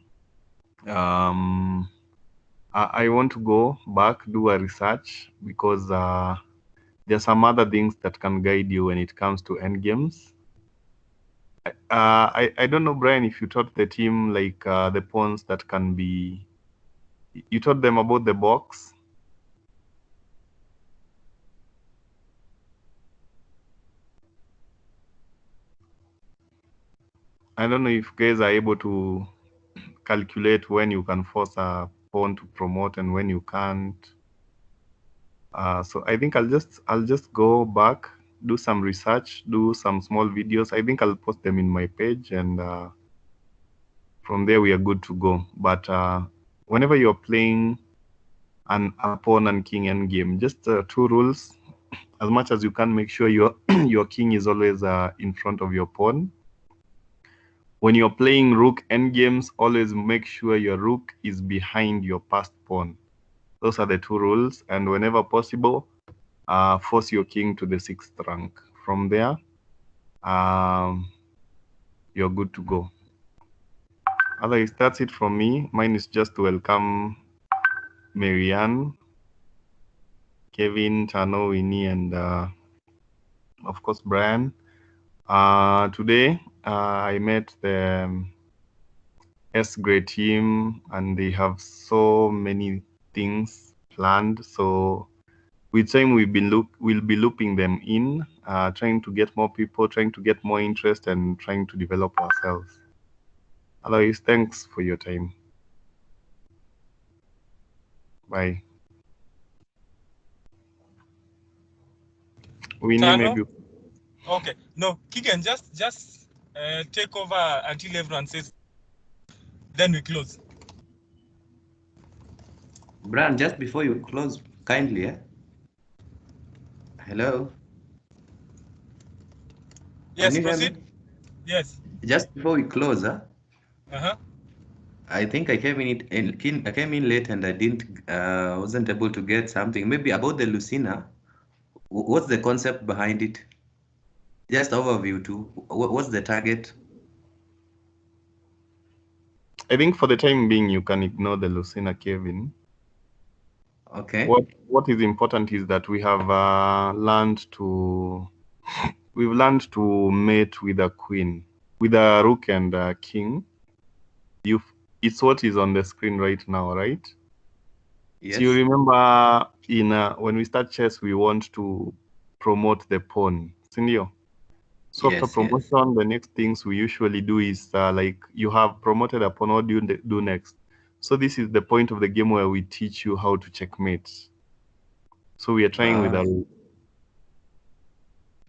I want to go back, do a research, because there are some other things that can guide you when it comes to end games. I don't know, Brian, if you taught the team like the pawns that can be. You taught them about the box. I don't know if guys are able to calculate when you can force a pawn to promote and when you can't. So I think I'll just go back, do some research, do some small videos. I think I'll post them in my page, and from there we are good to go. But whenever you're playing a pawn and king end game, just 2 rules. As much as you can, make sure your your king is always in front of your pawn. When you're playing rook endgames, always make sure your rook is behind your passed pawn. Those are the 2 rules. And whenever possible, force your king to the 6th rank. From there, you're good to go. Otherwise, that's it from me. Mine is just to welcome Marianne, Kevin, Tano, Winnie, and of course, Brian. Today, I met the S-grade team, and they have so many things planned. So with time, we'll be looping them in, trying to get more people, trying to get more interest, and trying to develop ourselves. Otherwise, thanks for your time. Bye. Winnie, Tano? maybe. Okay. No, Kigen, just take over until everyone says, then we close. Brian, just before you close, kindly, Hello? Yes, Can you hear proceed. me? Yes. Just before we close, Uh-huh. I think I came in late and I wasn't able to get something. Maybe about the Lucena. What's the concept behind it? Just overview too. What's the target? I think for the time being, you can ignore the Lucena, Kevin. Okay. What is important is that we have learned to mate with a queen, with a rook and a king. It's what is on the screen right now, right? Yes. So you remember when we start chess, we want to promote the pawn, sindio? So after promotion, the next things we usually do is like you have promoted a pawn, what do you do next? So this is the point of the game where we teach you how to checkmate. So we are trying with a.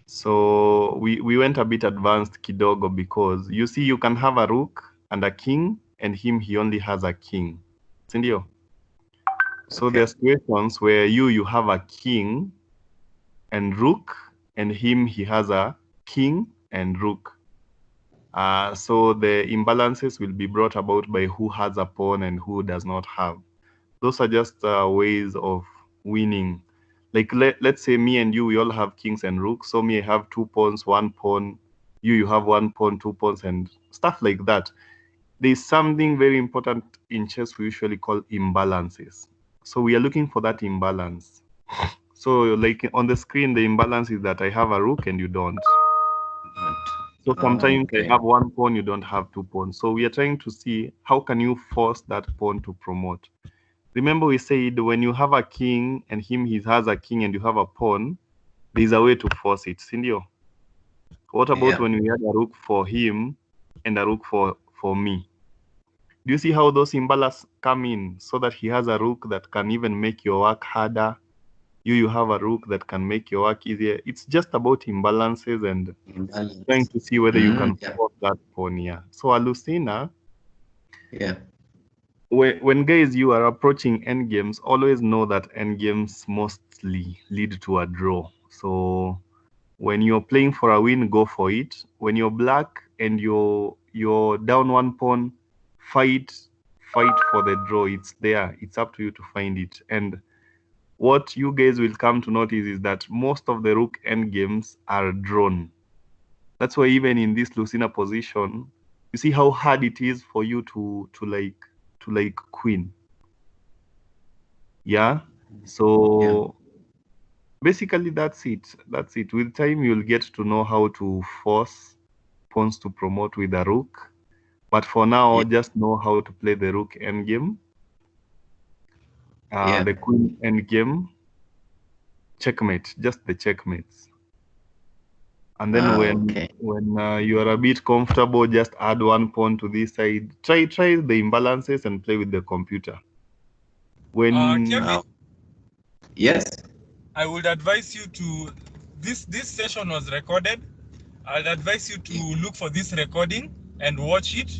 So we went a bit advanced kidogo, because you see you can have a rook and a king, and he only has a king, sindio? So there are situations where you have a king and rook, and he has a king and rook. So the imbalances will be brought about by who has a pawn and who does not have. Those are just ways of winning. like let's say me and you, we all have kings and rooks. So me, I have 2 pawns, 1 pawn. You have 1 pawn, 2 pawns, and stuff like that. There's something very important in chess we usually call imbalances. So we are looking for that imbalance. So like on the screen, the imbalance is that I have a rook and you don't. So sometimes I have 1 pawn, you don't have 2 pawns. So we are trying to see how can you force that pawn to promote. Remember we said when you have a king and he has a king and you have a pawn, there's a way to force it, Sindio. What about when we had a rook for him and a rook for me? Do you see how those imbalances come in so that he has a rook that can even make your work harder? You have a rook that can make your work easier. It's just about imbalances and trying to see whether you can force that pawn here. So a Lucena, when guys you are approaching endgames, always know that endgames mostly lead to a draw. So when you're playing for a win, go for it. When you're black and you're down 1 pawn, fight for the draw. It's there. It's up to you to find it. And what you guys will come to notice is that most of the rook endgames are drawn. That's why even in this Lucena position, you see how hard it is for you to like queen. Yeah. So basically that's it. With time you'll get to know how to force pawns to promote with a rook. But for now, just know how to play the rook endgame. The queen endgame. Checkmate, just the checkmates. And then when you are a bit comfortable, just add 1 pawn to this side. Try the imbalances and play with the computer. When Kevin, yes, I would advise you to this session was recorded. I'd advise you to look for this recording and watch it.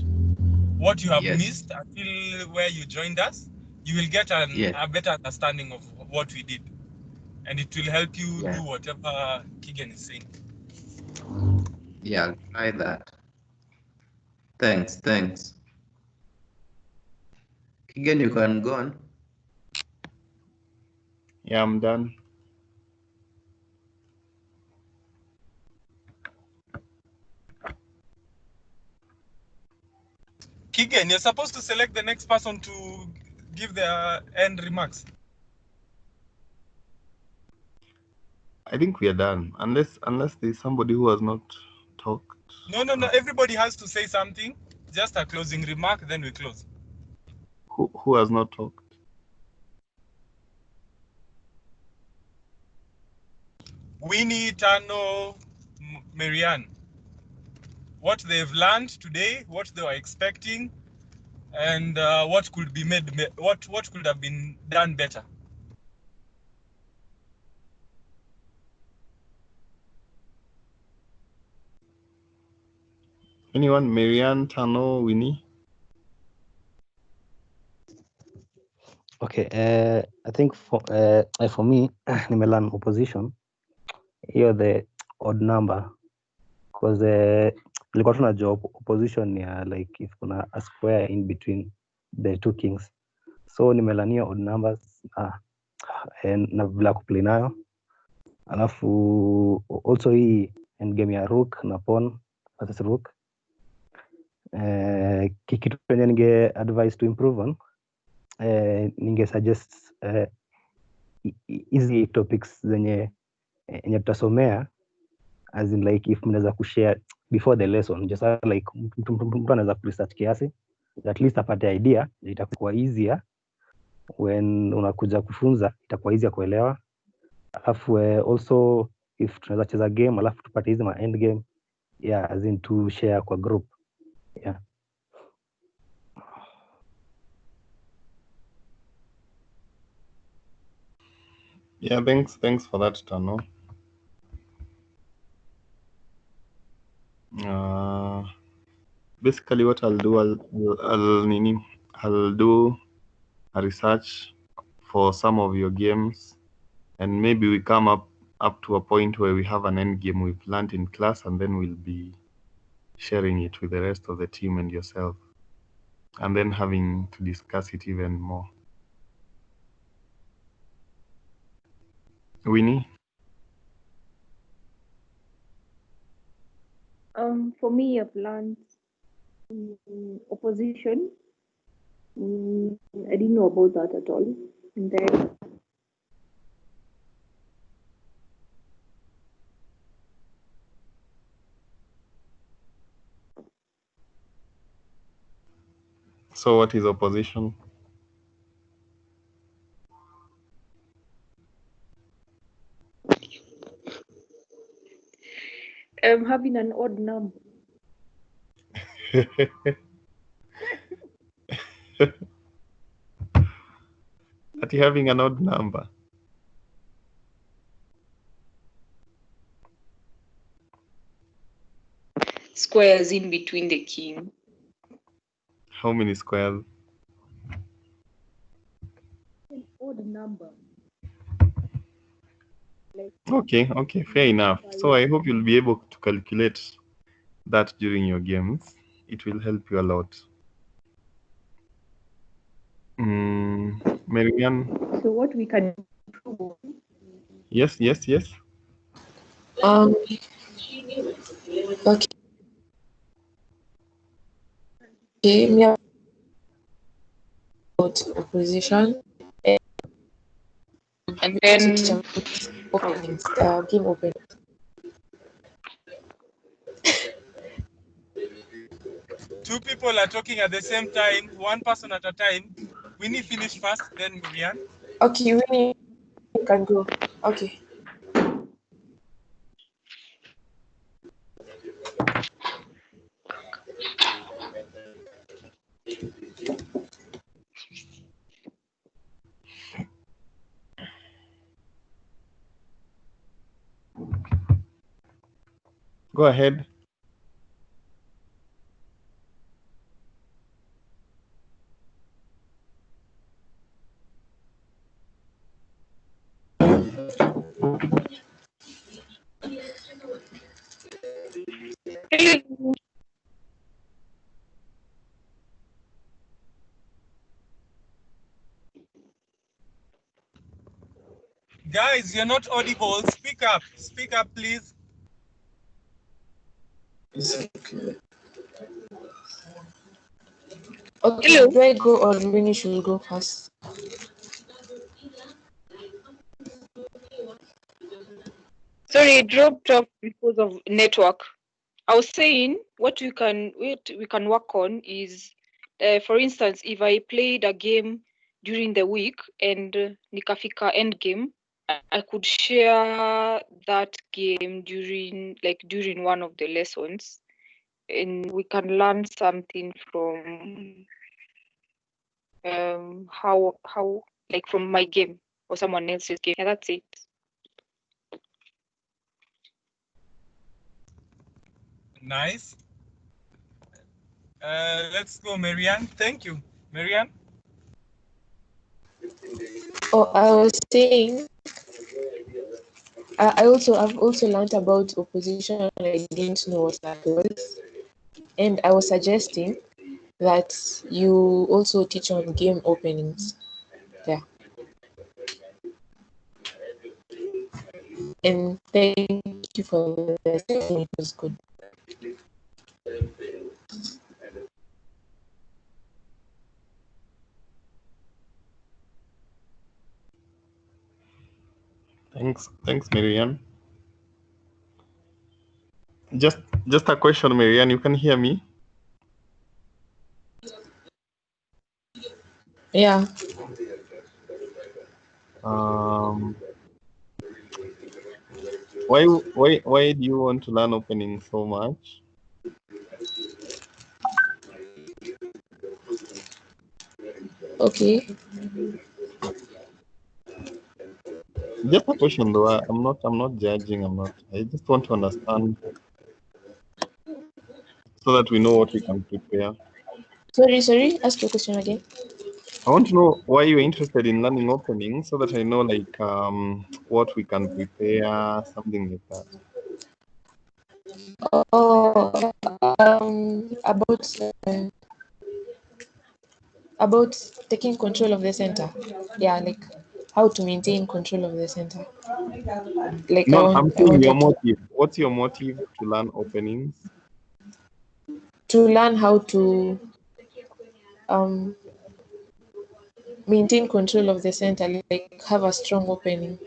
What you have missed until where you joined us, you will get a better understanding of what we did, and it will help you do whatever Keegan is saying. Yeah, I'll try that. Thanks. Keegan, you can go on. Yeah, I'm done. Keegan, you're supposed to select the next person to give their end remarks. I think we are done. Unless there's somebody who has not talked. No. Everybody has to say something. Just a closing remark, then we close. Who has not talked? Winnie, Tano, Marianne. What they've learned today, what they were expecting, and what could be made, what could have been done better. Anyone? Marianne, Tano, Winnie? Okay, I think for me, nimelearn opposition, hiyo the odd number, because nilikuwa tunajua opposition ya like if kuna a square in between the two kings, so nimelearn hiyo odd numbers na vile kuplay nayo, alafu also hii endgame ya rook na pawn versus rook, kitu penye ninge advise to improve on, ninge suggest hizi topics zenye tutasomea, as in like if mnaweza kushare before the lesson, just like mtu anaweza kuresearch kiasi, at least apate idea, itakuwa easier when unakuja kufunza, itakuwa easier kuelewa. Alafu also if tunaweza cheza game alafu tupate hizi ma end game, as in to share kwa group. Thanks for that, Tano. Basically what I'll do, I'll do a research for some of your games, and maybe we come up to a point where we have an end game we've learned in class, and then we'll be sharing it with the rest of the team and yourself, and then having to discuss it even more. Winnie? For me, I've learned opposition. I didn't know about that at all. And then So what is opposition? having an odd number. That you're having an odd number. Squares in between the king. How many squares? An odd number. Like Okay, fair enough. So I hope you'll be able to calculate that during your games. It will help you a lot. Marianne? so what we can improve. Yes. Okay. Okay, me about opposition And then openings, game open. Two people are talking at the same time, one person at a time. Winnie finish first, then Miriam. Okay, Winnie, you can go. Okay. Go ahead. Guys, you're not audible. Speak up, please. Okay, Hello. do I go or Winnie should go first? Sorry, it dropped off because of network. I was saying what we can work on is, for instance, if I played a game during the week and nikafika endgame, I could share that game during one of the lessons, and we can learn something from how like from my game or someone else's game. Yeah, that's it. Nice. Let's go, Marianne. Thank you, Marianne. Oh, I was saying, I've also learned about opposition. I didn't know what that was, and I was suggesting that you also teach on game openings. Yeah. And thank you for the session. It was good. Thanks, Marianne. Just a question, Marianne. You can hear me? Yeah. Why do you want to learn opening so much? Okay. Just a question though. I'm not judging. I just want to understand so that we know what we can prepare. Sorry. Ask your question again. I want to know why you're interested in learning opening so that I know like what we can prepare, something like that. Oh, about taking control of the center. Yeah, like how to maintain control of the center. Like No, I I'm saying your wanted motive. What's your motive to learn openings? to learn how to um, maintain control of the center, like have a strong opening.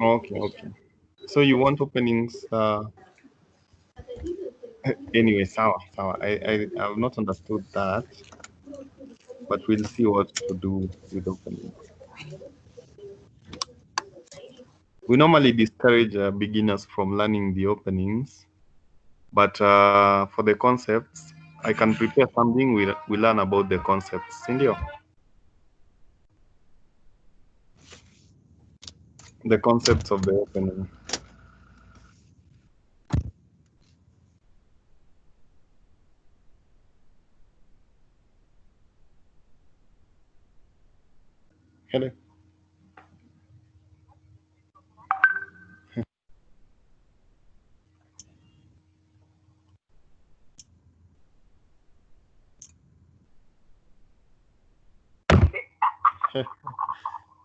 Okay, okay. So you want openings? Anyway, sawa. I have not understood that, but we'll see what to do with openings. We normally discourage beginners from learning the openings, but for the concepts, I can prepare something. We learn about the concepts. Sindio? The concepts of the opening. Hello.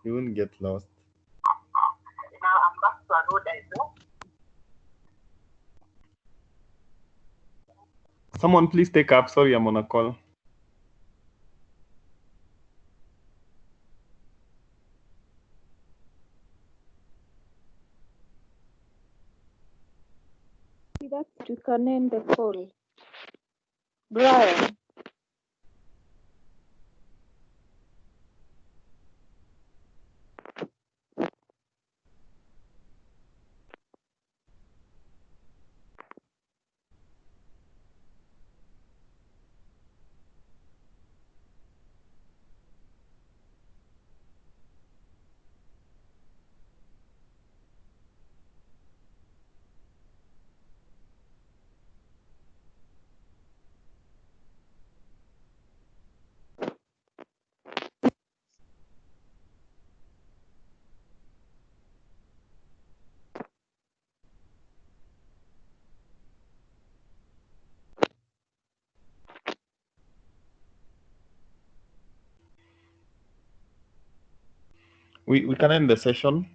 You won't get lost. Someone please take up. Sorry, I'm on a call. That you can end the call. Brian. We can end the session.